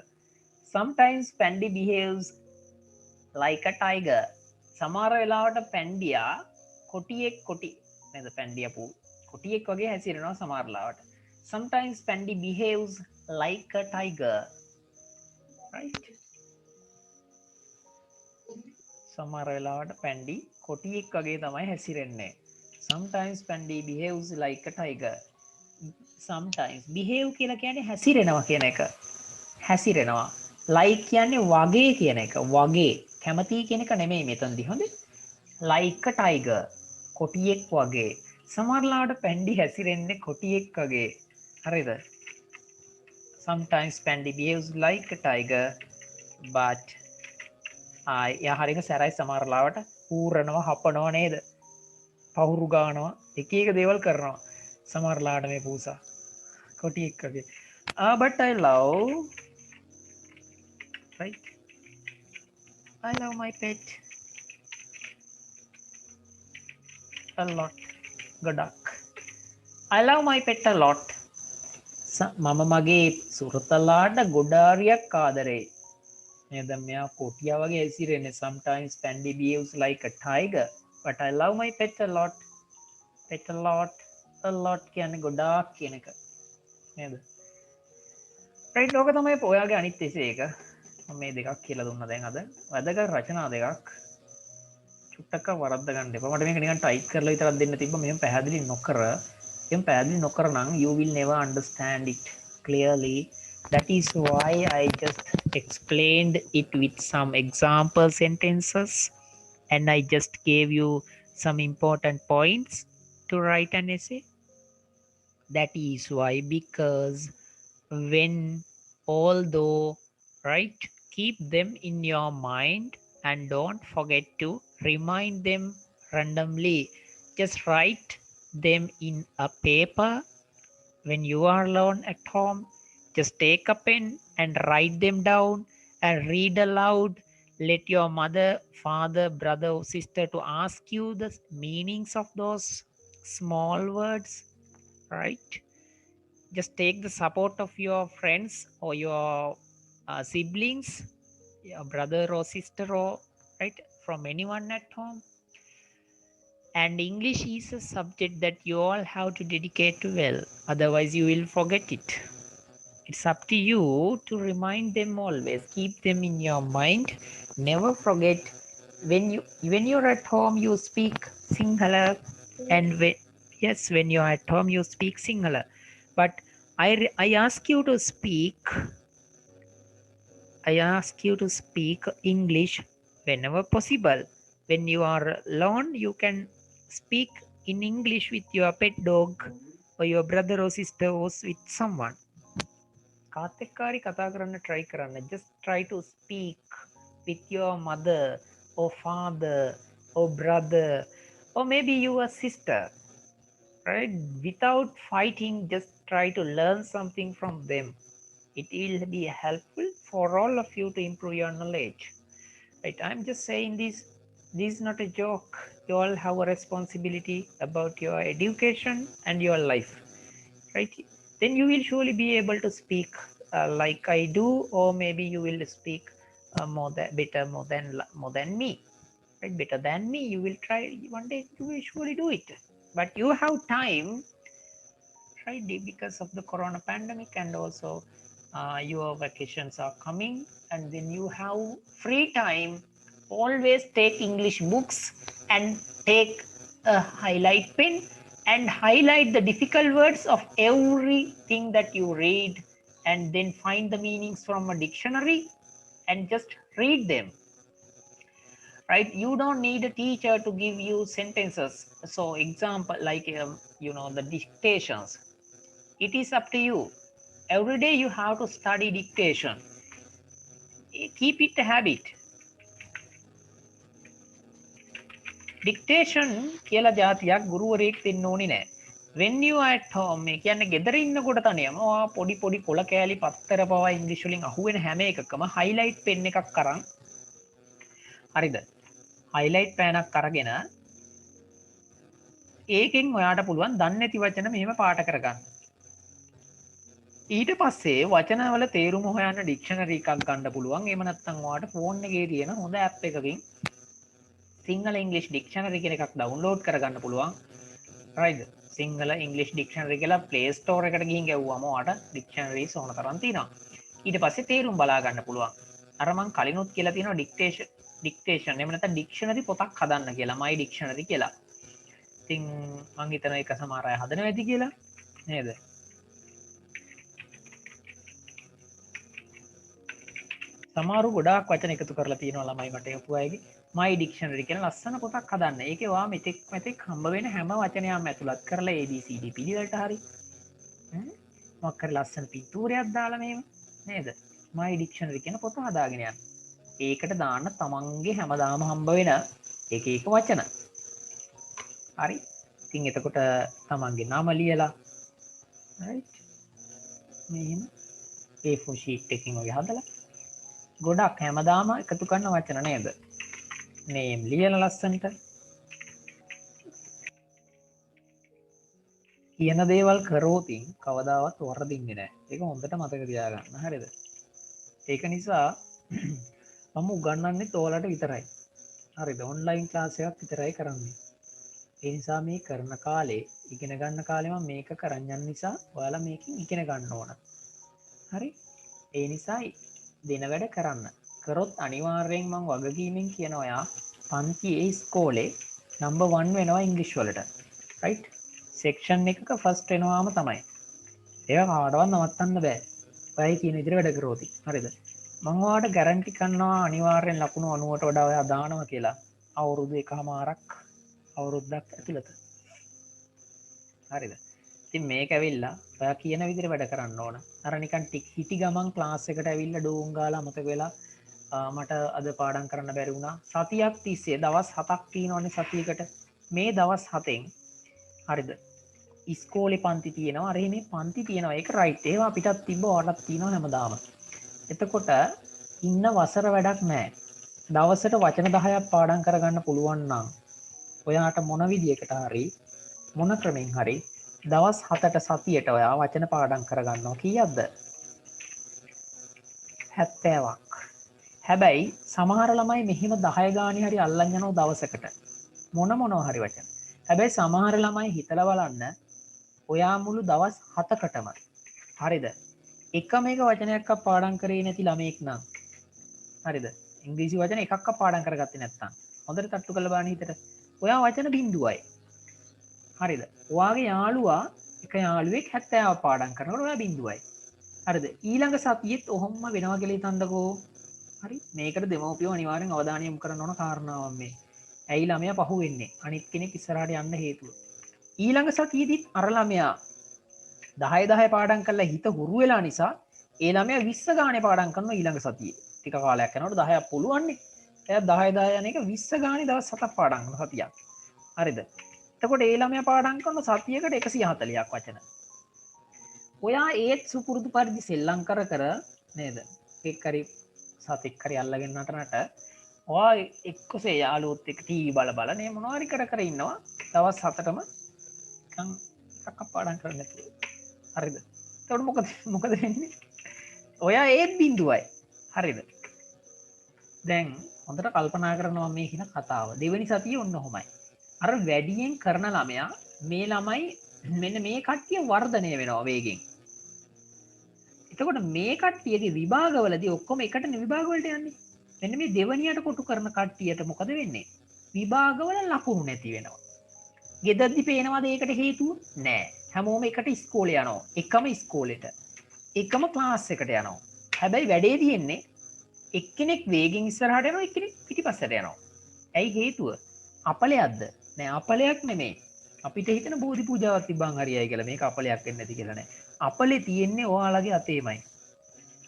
Sometimes Pandy behaves like a tiger. සමහර වෙලාවට පැන්ඩියා කොටි නේද? පැන්ඩියා කොටියෙක් වගේ හැසිරෙනවා සමහර වෙලාවට. Sometimes Pandy behaves like a tiger. Right? සමහර වෙලාවට පැන්ඩි කොටියෙක් වගේ තමයි හැසිරෙන්නේ. Sometimes Pandy behaves like a tiger. Sometimes behave කියලා කියන්නේ හැසිරෙනවා කියන එක. හැසිරෙනවා. Like කියන්නේ වගේ කියන එක. වගේ. කැමති කියන එක නෙමෙයි මෙතනදී. හොඳේ? Like a tiger. කොටියෙක් වගේ. සමහරලාට පැන්ඩි හැසිරෙන්නේ කොටියෙක් වගේ. හරිද? Sometimes Pandy behaves like a tiger, but එයා හරිම සැරයි සමහරලාවට ඌරනවා හපනවා නේද? පවුරු ගානවා එක එක දේවල් කරනවා. සමහරලාට මේ පූසා කොටියෙක් වගේ. But I love, right? I love my pet a lot. ගොඩක්. I love my pet a lot. මම මගේ සුරතලාට ගොඩාරියක් ආදරේ. නේද? මෙයා කොටියා වගේ ඇසිරෙන්නේ. Sometimes Pandy behaves like a tiger, but I love my pet a lot. Pet a lot. A lot කියන්නේ ගොඩාක් කියන එක. නේද? right ඕක තමයි ඔයාගේ අනිත් එසේ එක. මම මේ දෙකක් කියලා දුන්නා දැන් අද. වැදගත් රචනා දෙකක්. චුට්ටක් වරද්ද ගන්න එපා. මට මේක නිකන් ටයිප් කරලා විතරක් දෙන්න තිබ්බා. මෙහෙම පැහැදිලි නොකර you will never understand it clearly. That is why I just explained it with some example sentences, and I just gave you some important points to write an essay. That is why, because when, although, right, keep them in your mind and don't forget to remind them randomly. Just write them in a paper. When you are alone at home, just take a pen and write them down and read aloud. Let your mother, father, brother or sister to ask you the meanings of those small words, right? Just take the support of your friends or your siblings, your brother or sister, or right, from anyone at home. And English is a subject that you all have to dedicate to well, otherwise you will forget it. It's up to you to remind them always. Keep them in your mind. Never forget. When you're at home, you speak Sinhala, and when you're at home, you speak Sinhala. But I ask you to speak English whenever possible. When you are alone, you can speak in English with your pet dog or your brother or sister or with someone. කාතෙක්කාරි කතා කරන්න try කරන්න. Just try to speak with your mother or father or brother or maybe your sister, right? Without fighting, just try to learn something from them. It will be helpful for all of you to improve your knowledge, right? I'm just saying this is not a joke. You all have a responsibility about your education and your life, right? Then you will surely be able to speak like I do, or maybe you will speak more than me, right? Better than me. You will try one day. You will surely do it, but you have time, right? Because of the corona pandemic, and also your vacations are coming, and then you have free time. Always take English books and take a highlight pen and highlight the difficult words of everything that you read, and then find the meanings from a dictionary and just read them, right? You don't need a teacher to give you sentences. So example like the dictations, it is up to you. Every day you have to study dictation. Keep it a habit. Dictation කියලා જાතියක් ගුරුවරයෙක් දෙන්න ඕනේ නැහැ. when you are at home මේ කියන්නේ ගෙදර ඉන්නකොට තනියම ඔයා පොඩි පොඩි කොළ කෑලි පත්තර පවා ඉංග්‍රීසි වලින් අහුවෙන හැම එකකම highlight pen එකක් අරන්, හරිද? highlight පෑනක් අරගෙන ඒකෙන් ඔයාට පුළුවන් දන්නේ නැති වචන මෙහෙම පාට කරගන්න. ඊට පස්සේ වචනවල තේරුම හොයන්න ඩික්ෂනරි එකක් ගන්න පුළුවන්. එහෙම නැත්නම් ඔයාට ෆෝන් එකේ තියෙන හොඳ ඇප් එකකින් සිංහල ඉංග්‍රීසි ඩික්ෂනරි කියන එකක් ඩවුන්ලෝඩ් කරගන්න පුළුවන්. right? සිංහල ඉංග්‍රීසි ඩික්ෂනරි කියලා Play Store එකට ගිහින් ගැව්වම ඔයාට ඩික්ෂනරිස් ඕන තරම් තියෙනවා. ඊට පස්සේ තේරුම් බලා ගන්න පුළුවන්. අර මං කලිනුත් කියලා තියෙනවා ඩික්ටේෂන් එහෙම නැත්නම් ඩික්ෂනරි පොතක් හදන්න කියලා, my dictionary කියලා. ඉතින් මං හිතනවා ඒක සමහර අය හදනවා ඇති කියලා නේද? සමහරු ගොඩාක් වචන එකතු කරලා තියෙනවා ළමයි මට යපු අයගේ. my dictionary කියන ලස්සන පොතක් හදන්න. ඒකේ ඔයා මෙතෙක් හම්බ වෙන හැම වචනයක්ම ඇතුළත් කරලා ABCD පිළිවෙලට හරි මොකක් හරි ලස්සන පින්තූරයක් දාලා මේව නේද? my dictionary කියන පොත හදාගෙන යන්න. ඒකට දාන්න තමන්ගේ හැමදාම හම්බ වෙන එක එක වචන. හරි. ඉතින් එතකොට තමන්ගේ නම ලියලා right මෙහෙම A4 sheet එකකින් වගේ හදලා ගොඩක් හැමදාම එකතු කරන වචන නේද? name ලියලා ලස්සනට කියන දේවල් කරෝතින් කවදාවත් වරදින්නේ නැහැ. ඒක හොඳට මතක තියාගන්න. හරිද? ඒක නිසා මම උගන්වන්නේ ඔයාලට විතරයි. හරිද? ඔන්ලයින් ක්ලාස් එකක් විතරයි කරන්නේ. ඒ නිසා මේ කරන කාලේ ඉගෙන ගන්න කාලේ මම මේක කරන් යන නිසා ඔයාලා මේකෙන් ඉගෙන ගන්න ඕන. හරි? ඒ නිසා දින වැඩ කරන්න. කරොත් අනිවාර්යෙන් මම වගකීමෙන් කියන ඔයා පන්තියේ ඉස්කෝලේ නම්බර් 1 වෙනවා ඉංග්‍රීසි වලට. රයිට්? සෙක්ෂන් එකක ෆස්ට් වෙනවාම තමයි. ඒක කාටවත් නවත්තන්න බෑ. ඔයයි කියන විදිහට වැඩ කරෝති. හරිද? මම ඔයාලට ගැරන්ටි කරනවා අනිවාර්යෙන් ලකුණු 90ට වඩා ඔයා දානවා කියලා. අවුරුදු එකමාරක් අවුරුද්දක් ඇතුළත. හරිද? ඉතින් මේක ඇවිල්ලා ඔයා කියන විදිහට වැඩ කරන්න ඕන. අර නිකන් හිටි ගමන් ක්ලාස් එකට ඇවිල්ලා ඩෝන් ගාලා මතක වෙලා මට අද පාඩම් කරන්න බැරි වුණා. සතියක් තිස්සේ දවස් 7ක් තියෙනවනේ සතියකට. මේ දවස් 7න් හරිද? ඉස්කෝලේ පන්ති තියෙනවා. අර මේ පන්ති තියෙනවා. ඒක රයිට්. ඒවා අපිටත් තිබ්බ ඔයාලටත් තියෙනවා හැමදාම. එතකොට ඉන්න වසර වැඩක් නැහැ. දවසට වචන 10ක් පාඩම් කරගන්න පුළුවන් නම් ඔයාට මොන විදියකට හරි මොන ක්‍රමෙන් හරි දවස් 7ට සතියට ඔයා වචන පාඩම් කරගන්නවා කීයක්ද? 70ක්. හැබැයි සමහර ළමයි මෙහිම 10 ගානේ හරි අල්ලන් යනවා දවසකට. මොනවා හරි වචන. හැබැයි සමහර ළමයි හිතලා බලන්න ඔයා මුළු දවස් 7කටම හරිද? එකම එක වචනයක්වත් පාඩම් කරේ නැති ළමෙක් නම් හරිද? ඉංග්‍රීසි වචන එකක්වත් පාඩම් කරගත්තේ නැත්නම් හොඳට තට්ටු කරලා බලන්න හිතට. ඔයා වචන බිඳුවයි. හරිද? ඔයාගේ යාළුවා එක යාළුවෙක් 70ක් පාඩම් කරනකොට ඔයා බිඳුවයි. හරිද? ඊළඟ සතියෙත් ඔහොම වෙනවා කියලා හිතන්නකෝ. හරි? මේකට දෙමව්පියෝ අනිවාර්යෙන් අවධානය යොමු කරන්න ඕන කාරණාවක් මේ. ඇයි ළමයා පහු වෙන්නේ? අනිත් කෙනෙක් ඉස්සරහට යන්න හේතුව. ඊළඟ සතියේදීත් අර ළමයා 10 පාඩම් කරලා හිත හුරු වෙලා නිසා ඒ ළමයා 20 ගානේ පාඩම් කරනවා ඊළඟ සතියේ. ටික කාලයක් යනකොට 10ක් පුළුවන්නේ. එයා 10 යන එක 20 ගානේ දවස් 7ක් පාඩම් කරන සතියක්. හරිද? එතකොට ඒ ළමයා පාඩම් කරන සතියකට 140ක් වචන. ඔයා ඒත් සුපුරුදු පරිදි සෙල්ලම් කර නේද? එක් හරි සතෙක් හරි අල්ලගෙන නටනට ඔයා එක්කසේ යාළුවොත් එක්ක ටීවී බල නේ මොනවා හරි කර ඉන්නවා දවස් 7ටම නිකන් එකක් පාඩම් කරන්න නැතුව. හරිද? එතකොට මොකද වෙන්නේ? ඔයා ඒත් බිඳුවයි. හරිද? දැන් හොඳට කල්පනා කරනවා මේ කියන කතාව. දෙවෙනි සතියේ ඔන්න ඔහොමයි. අර වැඩියෙන් කරන ළමයා මේ ළමයි මෙන්න මේ කට්ටිය වර්ධනය වෙනවා වේගෙන්. එතකොට මේ කට්ටියගේ විභාගවලදී ඔක්කොම එකට විභාගවලට යන්නේ. මෙන්න මේ දෙවනියට කොටු කරන කට්ටියට මොකද වෙන්නේ? විභාගවල ලකුණු නැති වෙනවා. ගෙදරදී පේනවාද ඒකට හේතුව? නෑ. හැමෝම එකට ඉස්කෝලේ යනවා. එකම ඉස්කෝලේට. එකම ක්ලාස් එකට යනවා. හැබැයි වැඩේ තියෙන්නේ එක්කෙනෙක් වේගෙන් ඉස්සරහට යනවා එක්කෙනෙක් පිටිපස්සට යනවා. ඇයි හේතුව? අපලයක්ද? නෑ අපලයක් නෙමෙයි. අපිට හිතන බෝධි පූජාවක් තිබ්බන් හරියයි කියලා මේක අපලයක් වෙන්නේ නැති කියලා නෑ. අපලේ තියෙන්නේ ඔයාලගේ අතේමයි.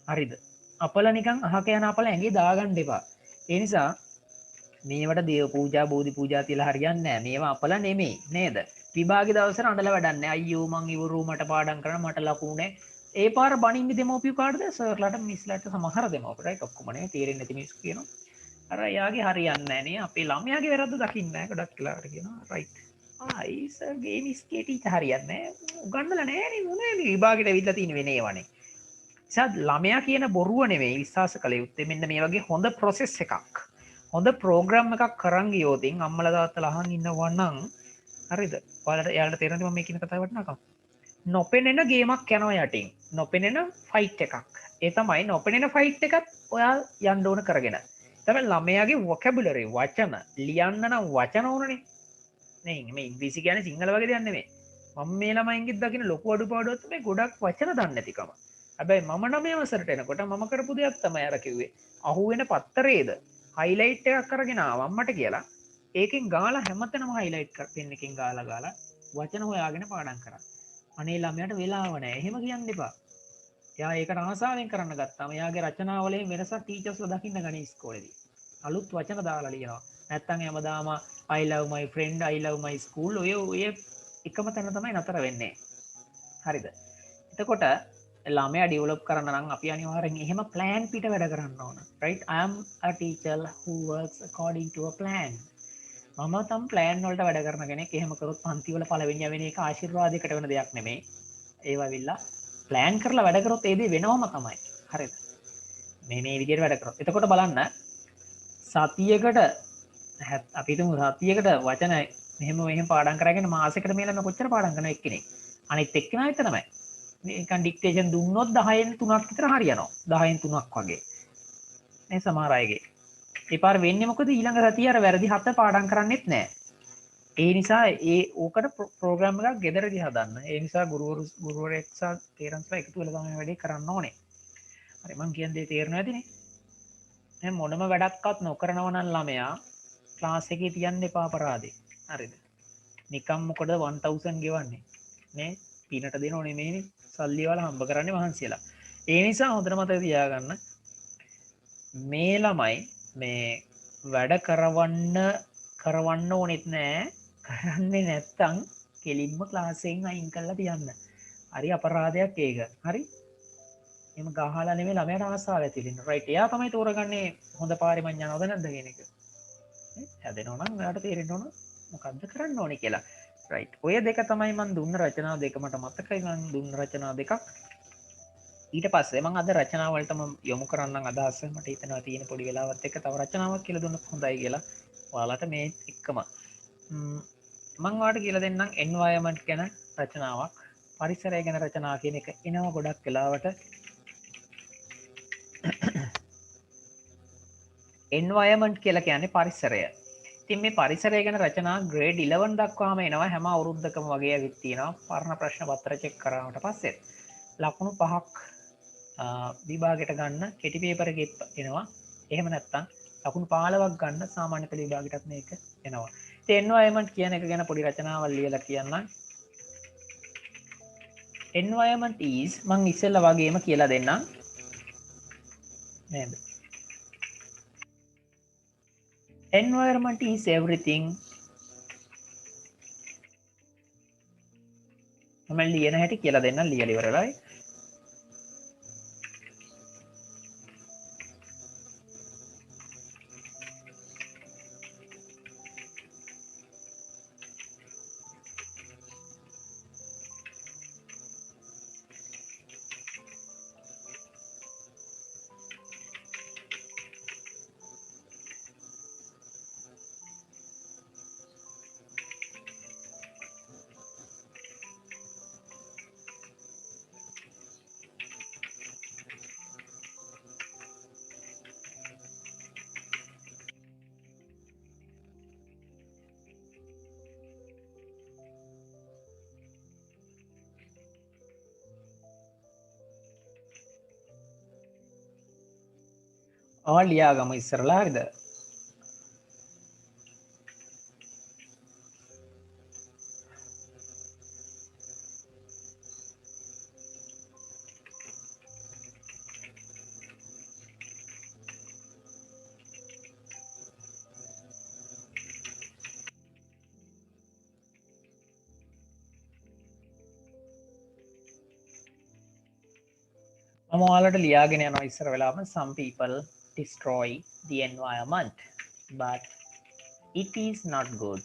හරිද? අපල නිකන් අහක යන අපල ඇඟේ දාගන්න එපා. ඒ නිසා මේවට දේව පූජා බෝධි පූජා තියලා හරියන්නේ නැහැ. මේවා අපල නෙමෙයි නේද? විභාගේ දවසට අඬලා වැඩක් නැහැ. අයියෝ මං ඉවරු මට පාඩම් කරන්න මට ලකුණු නැහැ. ඒ පාර බණින්නේ දෙමෝපියෝ කාටද? සර්ලාට මිස්ලාට සමහර දෙමෝපියෝ රයිට් ඔක්කොම නෙමෙයි තේරෙන්නේ නැති මිනිස්සු කියනවා. අර එයාගේ හරියන්නේ නැහැ නේ. අපේ ළමයාගේ වැරද්ද දකින්නේ නැහැ ගොඩක් වෙලාවට කියනවා. රයිට්. සර්ගේ මිස්කේ ටීචර් හරියන්නේ නැහැ. උගන්නලා නැහැ නේ මොනේ මේ විභාගෙට ඇවිල්ලා තියෙන වෙන ඒවානේ. ළමයා කියන බොරුව නෙවෙයි විශ්වාස කළ යුත්තේ මෙන්න මේ වගේ හොඳ ප්‍රොසෙස් එකක් හොඳ ප්‍රෝග්‍රෑම් එකක් කරන් ගියොතින් අම්මලා තාත්තලා අහන් ඉන්නවා නම් හරිද ඔයාලට යාළුවට තේරෙනවද මම මේ කියන කතාව වටනකම් නොපෙනෙන ගේමක් යනවා යටින් නොපෙනෙන ෆයිට් එකක් ඒ තමයි නොපෙනෙන ෆයිට් එකත් ඔයා යන්න ඕන කරගෙන තමයි ළමයාගේ වොකැබුලරි වචන ලියන්න නම් වචන ඕනනේ නේ මේ ඉංග්‍රීසි කියන්නේ සිංහල වගේ දෙයක් නෙමෙයි මම මේ ළමයින්ගෙත් දකින්න ලොකු අඩුපාඩුවක් තමයි ගොඩක් වචන දන්නේ නැතිකම හැබැයි මම 9 වසරට එනකොට මම කරපු දෙයක් තමයි අර කිව්වේ. අහුවෙන පත්තරේද highlight එකක් අරගෙන ආවම් මට කියලා ඒකෙන් ගාලා හැමතැනම highlight කර පෙන් එකෙන් ගාලා වචන හොයාගෙන පාඩම් කරා. අනේ ළමයාට වෙලාව නැහැ. එහෙම කියන්න එපා. එයා ඒකට ආසාවෙන් කරන්න ගත්තාම එයාගේ රචනාවලින් වෙනසක් ටීචර්ස්ලා දකින්න ගනී ඉස්කෝලේදී. අලුත් වචන දාලා ලියනවා. නැත්තම් හැමදාම I love my friend, I love my school ඔය එකම තැන තමයි නතර වෙන්නේ. හරිද? එතකොට ළමයා ඩෙවලොප් කරන්න නම් අපි අනිවාර්යෙන් එහෙම plan පිට වැඩ කරන්න ඕන. right? I am a teacher who works according to a plan. මම තම plan වලට වැඩ කරන කෙනෙක්. එහෙම කරොත් පන්ති වල පළවෙනිය වෙන එක ආශිර්වාදයකට වෙන දෙයක් නෙමෙයි. ඒවා විල්ලා plan කරලා වැඩ කරොත් ඒ දේ වෙනවම තමයි. හරිද? මේ විදිහට වැඩ කරොත්. එතකොට බලන්න සතියකට අපි හිතමු සතියකට වචන මෙහෙම පාඩම් කරගෙන මාසෙකට මේ ළමයා කොච්චර පාඩම් කරනවද එක්කෙනෙක්. අනිත් එක්කෙනා තමයි. මේකන් ඩික්ටේෂන් දුන්නොත් 10න් 3ක් විතර හරියනවා. 10න් 3ක් වගේ. මේ සමහර අයගේ. ඒ පාර වෙන්නේ මොකද ඊළඟ සතිය අර වැරදි 7 පාඩම් කරන්නෙත් නැහැ. ඒ නිසා ඕකට ප්‍රෝග්‍රෑම් එකක් ගෙදරදී හදන්න. ඒ නිසා ගුරුවරයෙක් සහ පේරන්ට්ස්ලා එකතු වෙලා තමයි වැඩේ කරන්න ඕනේ. හරි මං කියන දේ තේරෙනවද ඇතිනේ? දැන් මොනම වැඩක්වත් නොකරනව නම් ළමයා ක්ලාස් එකේ තියන්න එපා අපරාධේ. හරිද? නිකම් මොකද 1000 ගෙවන්නේ? මේ පිනට දෙනව නෙමෙයිනේ. සල්ලි වල හම්බ කරන්නේ මහන්සියලා. ඒ නිසා හොඳට මතක තියාගන්න මේ ළමයි මේ වැඩ කරවන්න ඕනෙත් නෑ. කරන්නේ නැත්තම් කෙලින්ම ක්ලාස් එකෙන් අයින් කරලා තියන්න. හරි අපරාධයක් ඒක. හරි? එහෙම ගහලා නෙමෙයි ළමයාට ආසාව ඇති වෙන්න. රයිට්. එයා තමයි තෝරගන්නේ හොඳ පාරේ මං යනවද නැද්ද කියන එක. හැදෙනවා නම් ඔයාලට තේරෙන්න ඕන මොකද්ද කරන්න ඕනේ කියලා. රයිට්. ඔය දෙක තමයි මං දුන්න රචනා දෙක මට මතකයි මං දුන්න රචනා දෙකක්. ඊට පස්සේ මං අද රචනා වලටම යොමු කරන්නම් අදහස. මට හිතෙනවා තියෙන පොඩි වෙලාවත් එක්ක තව රචනාවක් කියලා දුන්නොත් හොඳයි කියලා. ඔයාලට මේ එක්කම මං ඔයාලට කියලා දෙන්නම් environment ගැන රචනාවක්. පරිසරය ගැන රචනා කියන එක එනවා ගොඩක් වෙලාවට environment කියලා කියන්නේ පරිසරය. ඉතින් මේ පරිසරය ගැන රචනා grade 11 දක්වාම එනවා හැම අවුරුද්දකම වගේ ඇවිත් තියෙනවා. පරණ ප්‍රශ්න පත්‍ර චෙක් කරාට පස්සේ ලකුණු 5ක් විභාගයට ගන්න කෙටි පේපර් එකේ එනවා. එහෙම නැත්නම් ලකුණු 15ක් ගන්න සාමාන්‍ය පෙළ විභාගයටත් මේක එනවා. ඉතින් environment කියන එක ගැන පොඩි රචනාවක් ලියලා කියන්නම්. environment is මං ඉස්සෙල්ලා වගේම කියලා දෙන්නම්. නේද? Environment is everything. මම ලියන හැටි කියලා දෙන්නම් ලියලා ඉවරලයි. ලියාගම ඉස්සරලා හරිද? මම ඔයාලට ලියාගෙන යනවා ඉස්සර වෙලාවම some people destroy the environment but it is not good.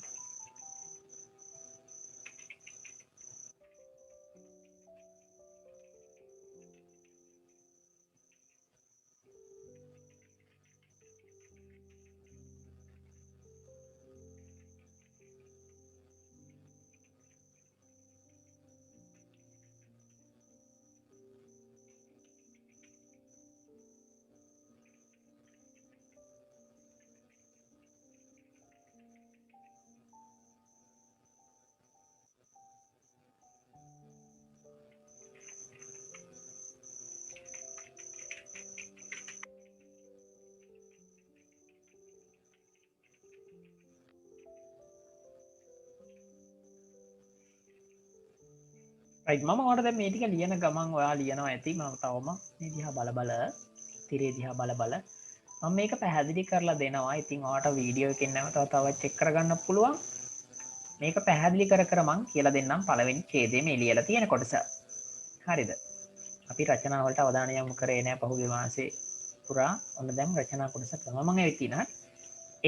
right මම ඔයාලට දැන් මේ ටික ලියන ගමන් ඔයා ලියනවා ඇති මම තවම මේ දිහා බල බල තිරේ දිහා බල බල මම මේක පැහැදිලි කරලා දෙනවා. ඉතින් ඔයාලට වීඩියෝ එකෙන් නැවත තව චෙක් කරගන්න පුළුවන්. මේක පැහැදිලි කර කර මං කියලා දෙන්නම් පළවෙනි ඡේදයේ මේ ලියලා තියෙන කොටස. හරිද? අපි රචනා වලට අවධානය යොමු කරේ නැහැ පහුගිය මාසේ පුරා. ඔන්න දැන් රචනා කොටස තමයි මම ඇවිත් ඉන්නවා.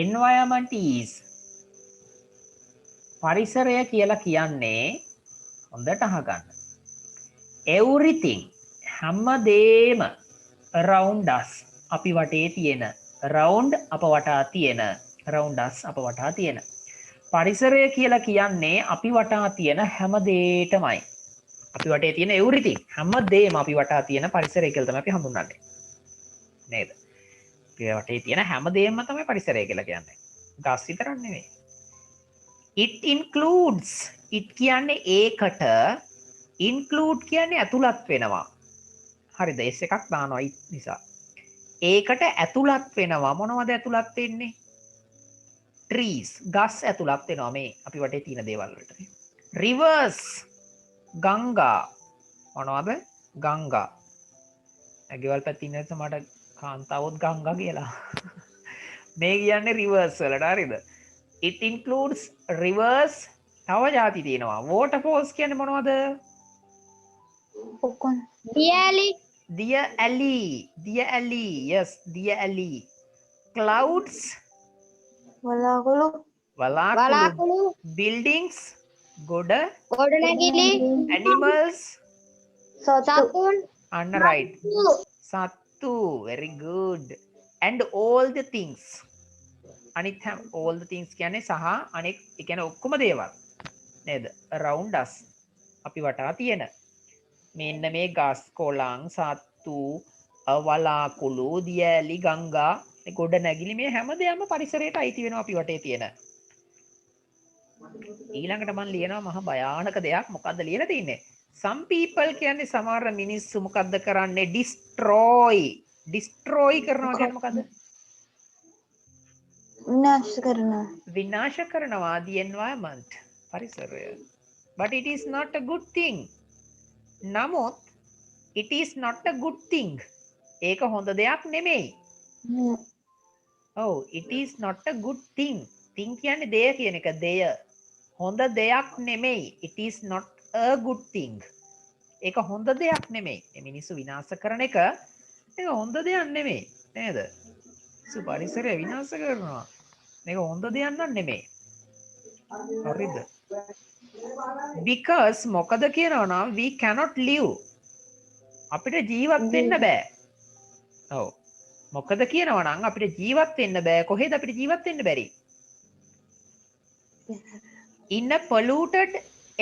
environment is පරිසරය කියලා කියන්නේ හොඳට අහගන්න. everything හැමදේම around us අපි වටේ තියෙන around අප වටා තියෙන around us අප වටා තියෙන පරිසරය කියලා කියන්නේ අපි වටා තියෙන හැමදේටමයි. අපි වටේ තියෙන everything හැමදේම අපි වටා තියෙන පරිසරය කියලා තමයි අපි හඳුන්වන්නේ. නේද? අපි වටේ තියෙන හැමදේම තමයි පරිසරය කියලා කියන්නේ. ගස් විතරක් නෙවෙයි. it includes it කියන්නේ ඒකට include කියන්නේ ඇතුළත් වෙනවා. හරිද? S එකක් දානවා it නිසා. ඒකට ඇතුළත් වෙනවා. මොනවද ඇතුළත් වෙන්නේ? trees ගස් ඇතුළත් වෙනවා මේ අපි වටේ තියෙන දේවල් වලට. rivers ගංගා මොනවද? ගංගා. ගෙවල් පැත්තේ ඉන්න නිසා මට කාන්තාවොත් ගංගා කියලා. මේ කියන්නේ rivers වලට හරිද? it includes rivers තව જાති තියෙනවා. waterfalls කියන්නේ මොනවද? Deer alley yes deer alley clouds වලාකුළු buildings
ගොඩනැගිලි
animals
සතුන්
and right සත්තු very good and all the things අනිත් හැම all the things කියන්නේ සහ අනෙක් ඒ කියන්නේ ඔක්කොම දේවල් නේද around us අපි වටා තියෙන මෙන්න මේ ගස් කොළන් සත්තු වලාකුළු දියැලි ගංගා ගොඩ නැගිලි මේ හැමදේම පරිසරයට අයිති වෙනවා අපි වටේ තියෙන. ඊළඟට මම ලියනවා මහා භයානක දෙයක්. මොකද්ද ලියලා තින්නේ? some people කියන්නේ සමහර මිනිස්සු මොකද්ද කරන්නේ? destroy කරනවා කියන්නේ මොකද්ද? විනාශ කරනවා the environment පරිසරය. but it is not a good thing. නමුත් it is not a good thing. ඒක හොඳ දෙයක් නෙමෙයි. Oh, it is not a good thing. Thing කියන්නේ දෙය කියන එක දෙය. හොඳ දෙයක් නෙමෙයි. It is not a good thing. ඒක හොඳ දෙයක් නෙමෙයි. මේ මිනිස්සු විනාශ කරන එක ඒක හොඳ දෙයක් නෙමෙයි. නේද? පරිසරය විනාශ කරනවා. මේක හොඳ දෙයක් නන් නෙමෙයි. හරිද? because මොකද කියනවා නම් we cannot live අපිට ජීවත් වෙන්න බෑ. ඔව්. මොකද කියනවා නම් අපිට ජීවත් වෙන්න බෑ. කොහෙද අපිට ජීවත් වෙන්න බැරි? in a polluted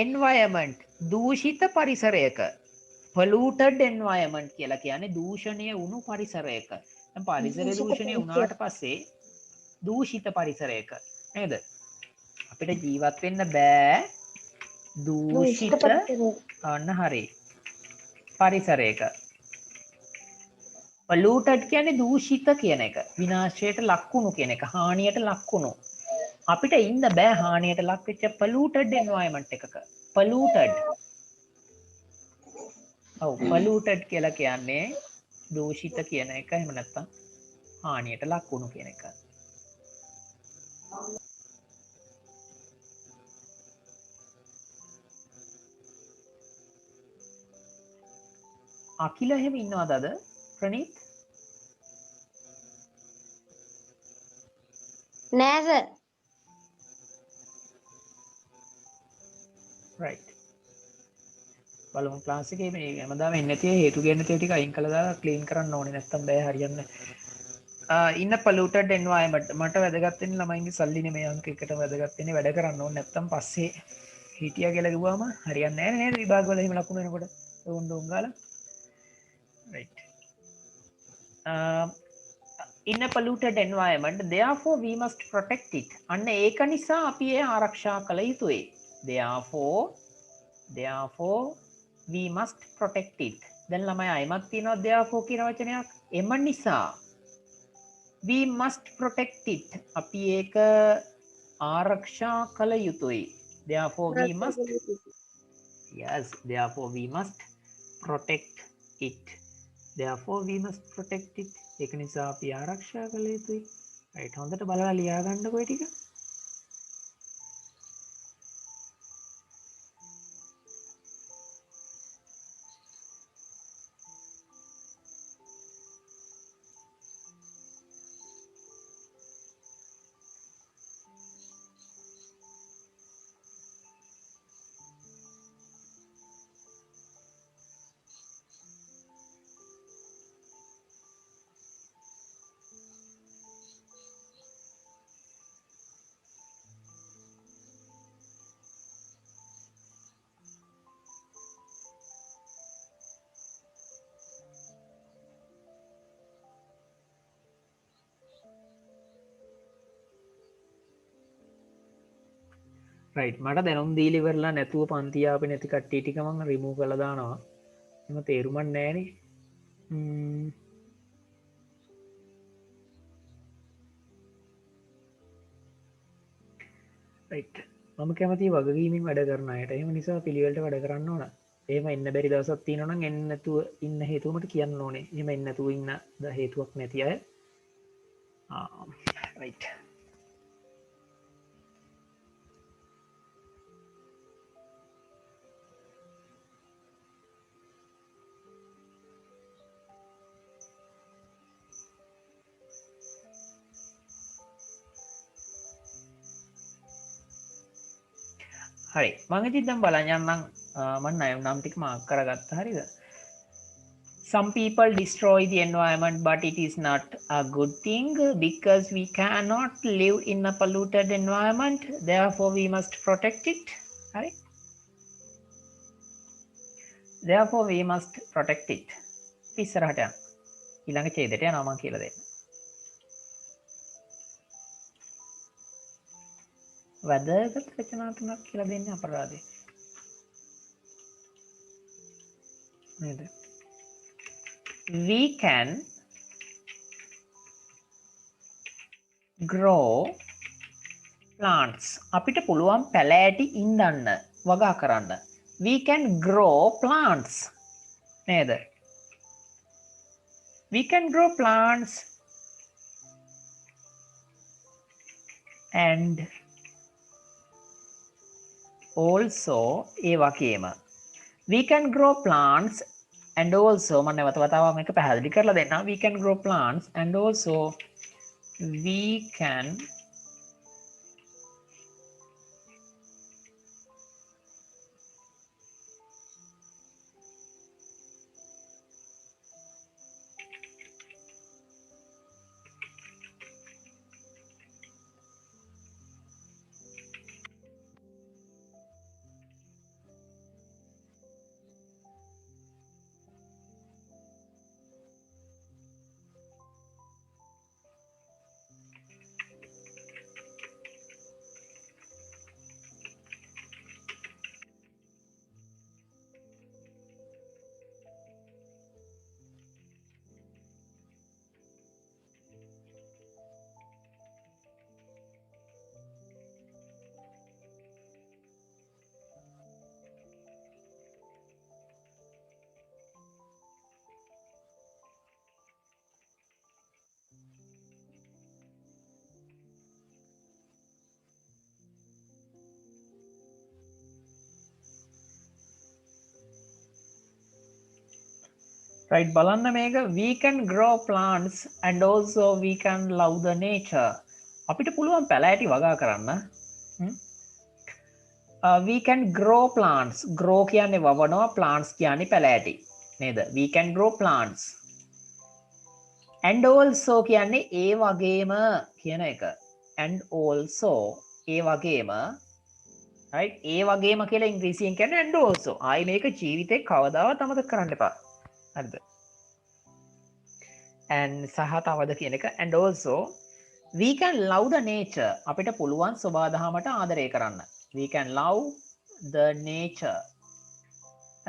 environment දූෂිත පරිසරයක. polluted environment කියලා කියන්නේ දූෂණය වුණු පරිසරයක. දැන් පරිසරය දූෂණය වුණාට පස්සේ දූෂිත පරිසරයක නේද? අපිට ජීවත් වෙන්න බෑ දූෂිත අන්න හරි පරිසරයක. polluted කියන්නේ දූෂිත කියන එක. විනාශයට ලක්ුණු කියන එක. හානියට ලක්ුණු. අපිට ඉන්න බෑ හානියට ලක් වෙච්ච polluted environment එකක. polluted. ඔව් polluted කියලා කියන්නේ දූෂිත කියන එක. එහෙම නැත්නම් හානියට ලක්ුණු කියන එක. අකිල එහෙම ඉන්නවද අද? ප්‍රනීත්?
නෑ සර්.
right. බලමු ක්ලාස් එකේ මේ හැමදාම එන්නේ නැති හේතු ගන්න තේ ටික අයින් කළා දාලා ක්ලීන් කරන්න ඕනේ නැත්තම් බෑ හරියන්නේ. ඉන්න polluted environment මට වැදගත් වෙන්නේ ළමයින්ගේ සල්ලි නෙමෙයි අංක එකට වැදගත් වෙන්නේ වැඩ කරන්න ඕනේ නැත්තම් පස්සේ හිටියා කියලා කිව්වම හරියන්නේ නැහැ නේද විභාග වල එහෙම ලකුණු වෙනකොට උන් ගාලා. right. In a polluted environment therefore we must protect it. අන්න ඒක නිසා අපි ඒ ආරක්ෂා කළ යුතුයි. therefore we must protect it. දැන් ළමයි අයමත් තියෙනවා therefore කියන වචනයක්. එම නිසා we must protect it. අපි ඒක ආරක්ෂා කළ යුතුයි. therefore we must Yes, therefore we must protect it. Therefore we must protect it. ඒක නිසා අපි ආරක්ෂා කළ යුතුයි. right හොඳට බලලා ලියා ගන්නකො ඒ ටික. right මට දැනුම් දීලා ඉවරලා නැතුව පන්ති ආපේ නැති කට්ටිය ටික මම රිමූව් කරලා දානවා. එහෙම තේරුමක් නැහැනේ. right මම කැමති වගකීමෙන් වැඩ කරන අයට. එහෙම නිසා පිළිවෙලට වැඩ කරන්න ඕන. එහෙම එන්න බැරි දවසක් තියෙනවා නම් එන්න නැතුව ඉන්න හේතුව මට කියන්න ඕනේ. එහෙම එන්න නැතුව ඉන්න හේතුවක් නැති අය. right හරි මම ඉතින් දැන් බලන්න යන්නම් මම නම් ටික මාක් කරගත්තා හරිද some people destroy the environment but it is not a good thing because we cannot live in a polluted environment therefore we must protect it හරි therefore we must protect it ඉස්සරහට යන්න ඊළඟ ඡේදයට යනවා මම කියලා දෙන්න වැදගත් රචනා තුනක් කියලා දෙන්නේ අපරාධේ නේද we can grow plants අපිට පුළුවන් පැලෑටි ඉඳන්න වගා කරන්න we can grow plants නේද we can grow plants and also ඒ වගේම we can grow plants and also මම නැවත වතාවක් මේක පැහැදිලි කරලා දෙන්නම් we can grow plants and also we can right බලන්න මේක we can grow plants and also we can love the nature අපිට පුළුවන් පැලෑටි වගා කරන්න we can grow plants grow කියන්නේ වවනවා plants කියන්නේ පැලෑටි නේද we can grow plants and also කියන්නේ ඒ වගේම කියන එක and also ඒ වගේම right ඒ වගේම කියලා ඉංග්‍රීසියෙන් කියන්නේ and also ආයි මේක ජීවිතේ කවදාවත් අමතක කරන්න එපා හරිද and සහ තවද කියන එක and also we can love the nature අපිට පුළුවන් සබාදහමට ආදරය කරන්න we can love the nature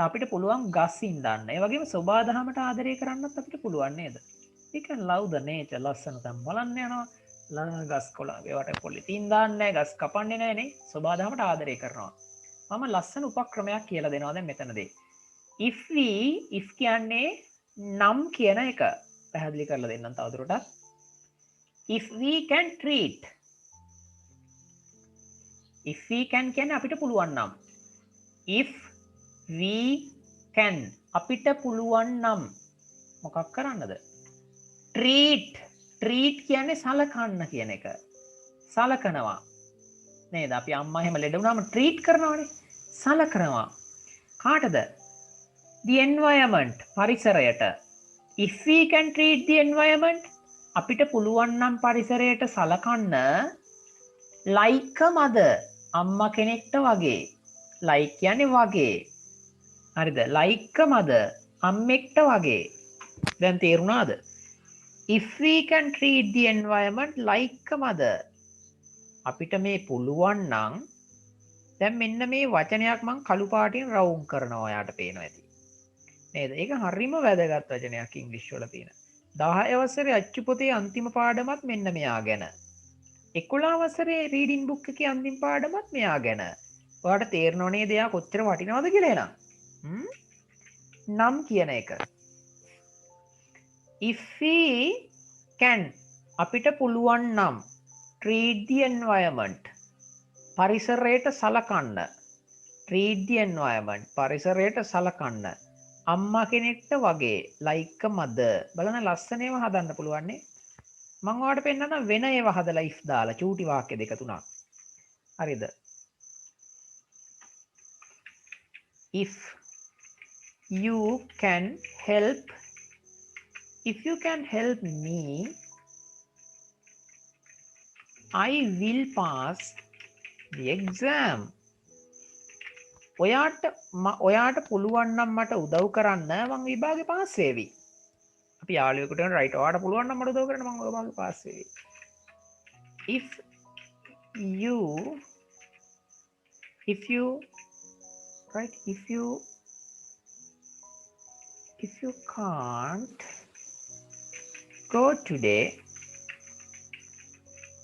අපිට පුළුවන් ගස් ඉඳන්න ඒ වගේම සබාදහමට ආදරය කරන්නත් අපිට පුළුවන් නේද we can love the nature ලස්සන තම බලන්න යනවා ගස් කොළ ඒවට පොලිතින් දාන්නේ නැහැ ගස් කපන්නේ නැහැ නේ සබාදහමට ආදරය කරනවා මම ලස්සන උපක්‍රමයක් කියලා දෙනවා දැන් මෙතනදී. if කියන්නේ නම් කියන එක පැහැදිලි කරලා දෙන්නම් තවදුරටත්. if we can treat, if we can කියන්නේ අපිට පුළුවන් නම්, if we can අපිට පුළුවන් නම් මොකක් කරන්නද? treat කියන්නේ සලකන්න කියන එක. සලකනවා නේද? අපි අම්මා එහෙම ලෙඩ වුණාම treat කරනවානේ. සලකනවා. කාටද? the environment, පරිසරයට. if we can treat the environment, අපිට පුළුවන් නම් පරිසරයට සලකන්න like a mother, අම්මා කෙනෙක්ට වගේ. like කියන්නේ වගේ. හරිද? like a mother, අම්මෙක්ට වගේ. දැන් තේරුණාද? if we can treat the environment like a mother, අපිට මේ පුළුවන් නම්, දැන් මෙන්න මේ වචනයක් මම කළු පාටින් රවුම් කරනවා, ඔයාට පේනවා ඇති නේද? ඒක හරිම වැදගත් වචනයක් ඉංග්‍රීසි වල තියෙන. 10 වසරේ අච්චු පොතේ අන්තිම පාඩමත් මෙන්න මෙයා ගැන. 11 වසරේ රීඩින් බුක් එකේ අන්තිම පාඩමත් මෙයා ගැන. ඔයාට තේරෙනව නේද එයා කොච්චර වටිනවද කියලා එහෙනම්? නම් කියන එක. if we can අපිට පුළුවන් නම් treat the environment, පරිසරයට සලකන්න. treat the environment, පරිසරයට සලකන්න අම්මා කෙනෙක්ට වගේ, like a mother. බලන්න ලස්සන ඒවා හදන්න පුළුවන් නේ. මම ඔයාලට පෙන්නන්න වෙන ඒවා හදලා if දාලා චූටි වාක්‍ය දෙක තුනක්. හරිද? if you can help, if you can help me, I will pass the exam. ඔයාට පුළුවන් නම් මට උදව් කරන්න මම විභාගේ පාස් වෙවි. අපි යාළුවෙකුට රයිට් ඔයාට පුළුවන් නම් මට උදව් කරන්න මම විභාගේ පාස් වෙවි. if you right, if you can't go today,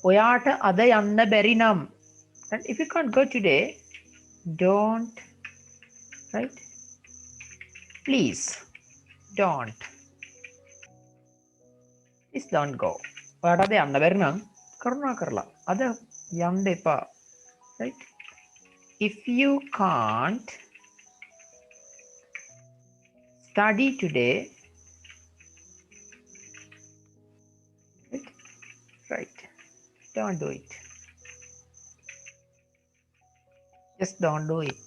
ඔයාට අද යන්න බැරි නම්, and if you can't go today, don't, right, please don't go. ඔයාට අද යන්න බැරි නම් කරුණා කරලා අද යන්න එපා. right, if you can't study today, right, don't do it. Just don't do it.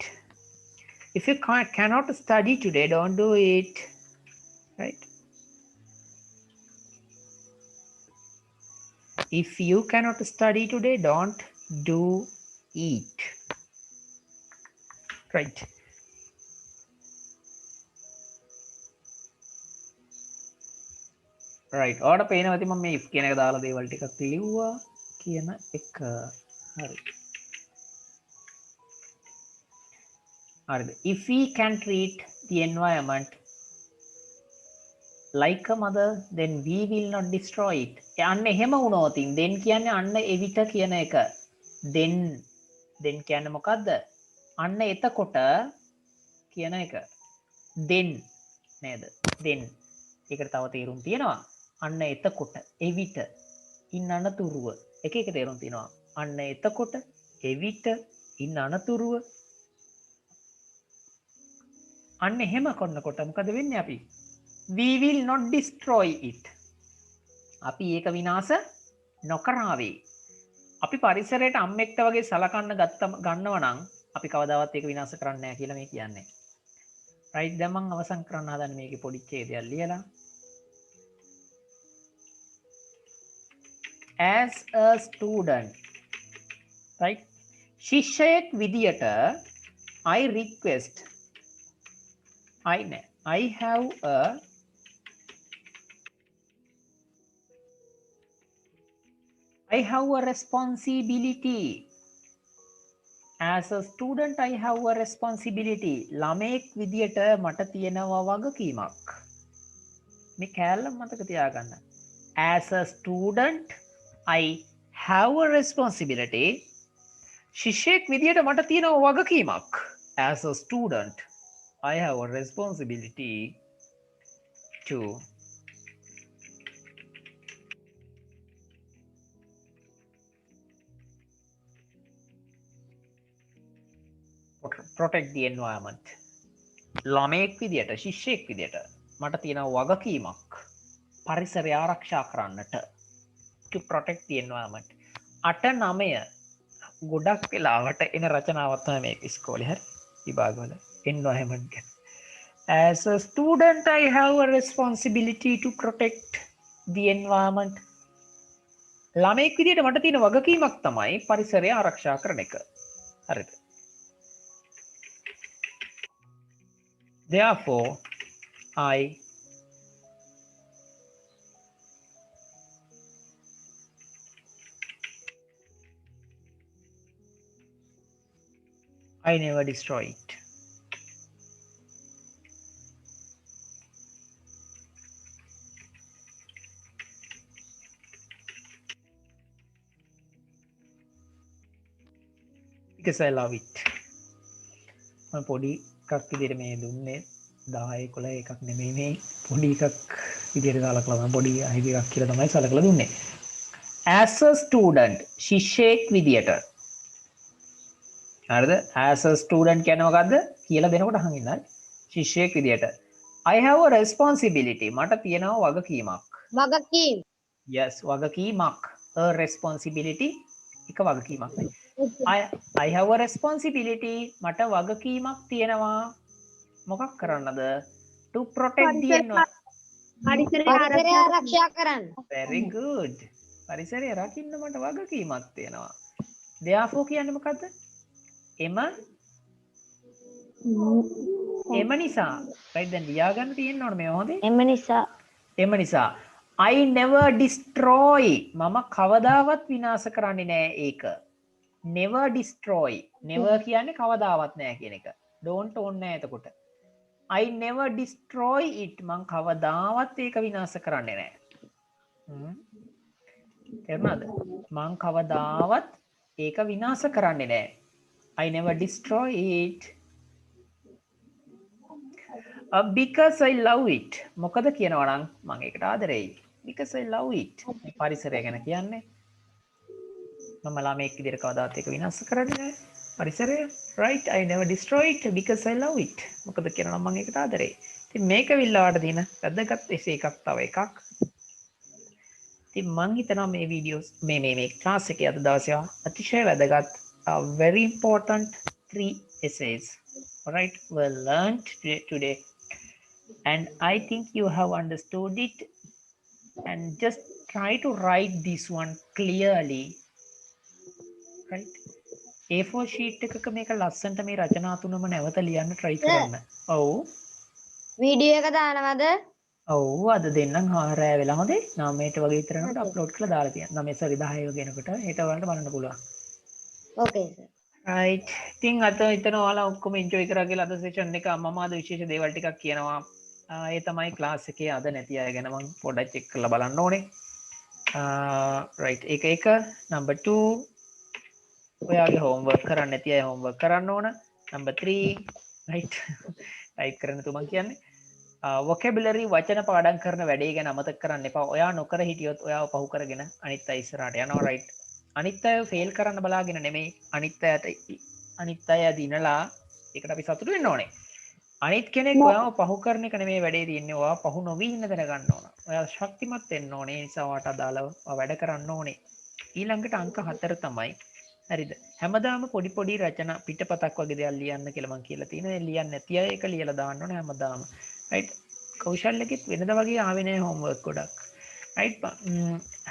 If you cannot study today, don't do it. Right? If you cannot study today, don't do it. Right? right. ඔයාලට පේනවා ඇති මම මේ if කියන එක දාලා දේවල් ටිකක් ලිව්වා කියන එක. හරි. හරිද? if we can treat the environment like a mother, then we will not destroy it. අන්න එහෙම වුණොත් then කියන්නේ අන්න එවිට කියන එක. then කියන්නේ මොකද්ද? අන්න එතකොට කියන එක. then නේද? then ඒකට තව තේරුම් තියෙනවා. අන්න එතකොට, එවිට, ඉන්න අනතුරුව. එක තේරුම් තියෙනවා. අන්න එතකොට, එවිට, ඉන්න අනතුරුව. අන්න එහෙම කරනකොට මොකද වෙන්නේ අපි? we will not destroy it. අපි ඒක විනාශ නොකරාවේ. අපි පරිසරයට අම්මෙක්ට වගේ සලකන්න ගන්නව නම් අපි කවදාවත් ඒක විනාශ කරන්නේ නැහැ කියලා මේ කියන්නේ. right, දැන් මම අවසන් කරන්න හදන්නේ මේකේ පොඩි ඡේදයක් ලියලා. as a student, right, ශිෂ්‍යයෙක් විදියට I request, I have a responsibility. As a student, I have a responsibility. ළමෙක් විදියට මට තියෙනවා වගකීමක්. මේ කැලල මතක තියාගන්න. As a student, I have a responsibility. ශිෂ්‍යයෙක් විදියට මට තියෙනවා වගකීමක්. As a student, I have a responsibility to protect the environment. ළමයෙක් විදියට ශිෂ්‍යයෙක් විදියට මට තියෙනවා වගකීමක් පරිසරය ආරක්ෂා කරන්නට. To protect the environment. 8-9 ගොඩක් වෙලාවට එන රචනාවක් තමයි මේක ඉස්කෝලේ හරි විභාගවල environment ගැන. As a student, I have a responsibility to protect the environment. ළමයෙක් විදියට මට තියෙන වගකීමක් තමයි පරිසරය ආරක්ෂා කරන එක. හරිද? Therefore, I never destroy it. Because I love it. මම පොඩි එකක් විදිහට මේ දුන්නේ 10 11 එකක් නෙමෙයි මේ පොඩි එකක් විදිහට සලකලා මම පොඩි අයිති එකක් කියලා තමයි සලකලා දුන්නේ. As a student ශිෂ්‍යයෙක් විදිහට හරිද? As a student කියන්නේ මොකද්ද කියලා දෙනකොට අහන් ඉන්න හරි. ශිෂ්‍යයෙක් විදිහට I have a responsibility. මට තියෙනවා වගකීමක්.
වගකීම්.
Yes, වගකීමක්. A responsibility එක වගකීමක් නේ. I have a responsibility. මට වගකීමක් තියෙනවා. මොකක් කරන්නද? To protect the environment.
පරිසරය ආරක්ෂා කරන්න.
Very good. පරිසරය රකින්න මට වගකීමක් තියෙනවා. Therefore කියන්නේ මොකද්ද? එම නිසා. right දැන් ලියා ගන්න තියෙන්න ඕනේ මේ හොඳේ. එම නිසා I never destroy. මම කවදාවත් විනාශ කරන්නේ නෑ ඒක. Never destroy. Never කියන්නේ කවදාවත් නෑ කියන එක. Don't ඕනේ නෑ එතකොට. I never destroy it. මං කවදාවත් ඒක විනාශ කරන්නේ නෑ. තේරුණාද? මං කවදාවත් ඒක විනාශ කරන්නේ නෑ. I never destroy it. Because I love it. මොකද කියනවා නම් මම ඒකට ආදරෙයි. Because I love it. මේ පරිසරය ගැන කියන්නේ. මම ළමෙක් විදිහට කවදාවත් ඒක විනාශ කරන්නේ නැහැ. පරිසරය right I never destroy it because I love it. මොකද කියනවා නම් මම ඒකට ආදරෙයි. ඉතින් මේක විල්ලාවට දින වැදගත් එසේ එකක් තව එකක්. ඉතින් මම හිතනවා මේ වීඩියෝස් මේ ක්ලාස් එකේ අද දවසේ අතිශය වැදගත් very important 3 essays. Alright, well learned today. And I think you have understood it, and just try to write this one clearly, right? A4 sheet එකක මේක ලස්සනට මේ රචනා තුනම නැවත ලියන්න try කරන්න. ඔව්.
වීඩියෝ එක දානවද?
ඔව් අද දෙන්නම් රෑ වෙලා හොඳේ. 9ට වගේ විතර යනකොට අප්ලෝඩ් කරලා දාලා තියෙනවා. 9 සරි 10 වගේ යනකොට හෙට වලට බලන්න පුළුවන්.
Okay sir.
right. ඉතින් අද හිතන ඔයාලා ඔක්කොම enjoy කරා කියලා අද session එක මම අද විශේෂ දේවල් ටිකක් කියනවා. ඒ තමයි ක්ලාස් එකේ අද නැති අය ගැන මම පොඩ්ඩක් චෙක් කරලා බලන්න ඕනේ. right. එක number 2 ඔයාගේ homework කරන්න නැති අය homework කරන්න ඕන. number 3 right. type කරන්න තුමන් කියන්නේ. vocabulary වචන පාඩම් කරන වැඩේ ගැන අමතක කරන්න එපා. ඔයා නොකර හිටියොත් ඔයාව පහු කරගෙන අනිත් අය ඉස්සරහට යනවා right. අනිත් අය ෆේල් කරන්න බලාගෙන නෙමෙයි අනිත් අය දිනලා ඒකට අපි සතුටු වෙන්න ඕනේ. අනිත් කෙනෙක් ඔයාව පහු කරන එක නෙමෙයි වැඩේ තියෙන්නේ. ඔයා පහු නොවී ඉන්න දැනගන්න ඕන. ඔයා ශක්තිමත් වෙන්න ඕනේ. ඒ නිසා ඔයාට අදාළව වැඩ කරන්න ඕනේ. ඊළඟට අංක 4 තමයි හරිද? හැමදාම පොඩි රචනා පිටපතක් වගේ දේවල් ලියන්න කියලා මම කියලා තියෙනවා. ලියන්න නැති අය ඒක ලියලා දාන්න ඕනේ හැමදාම. right. කෞශල්‍යකෙත් වෙනද වගේ ආවේ නැහැ homework ගොඩක්. right.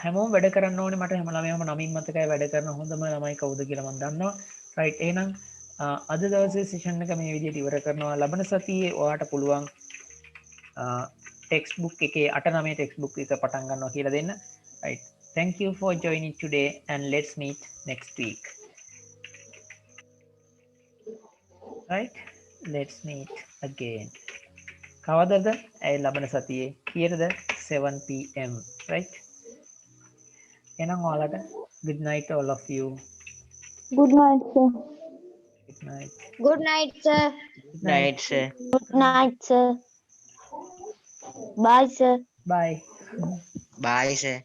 හැමෝම වැඩ කරන්න ඕනේ. මට හැම ළමයාම නමින් මතකයි වැඩ කරන හොඳම ළමයි කවුද කියලා මම දන්නවා. right. එහෙනම් අද දවසේ session එක මේ විදිහට ඉවර කරනවා. ලබන සතියේ ඔයාට පුළුවන් text book එකේ 8-9 text book එක පටන් ගන්නවා කියලා දෙන්න. right. Thank you for joining today, and let's meet next week. Right. Let's meet again. කවදද? ඒ ලබන සතියේ කීයටද? 7 PM. right. එහෙනම් ඔයාලට good night all of you.
Good night, sir.
Good night.
Good night, sir.
Good night.
Night, sir.
Good night, sir. Bye, sir.
Bye.
Bye, sir.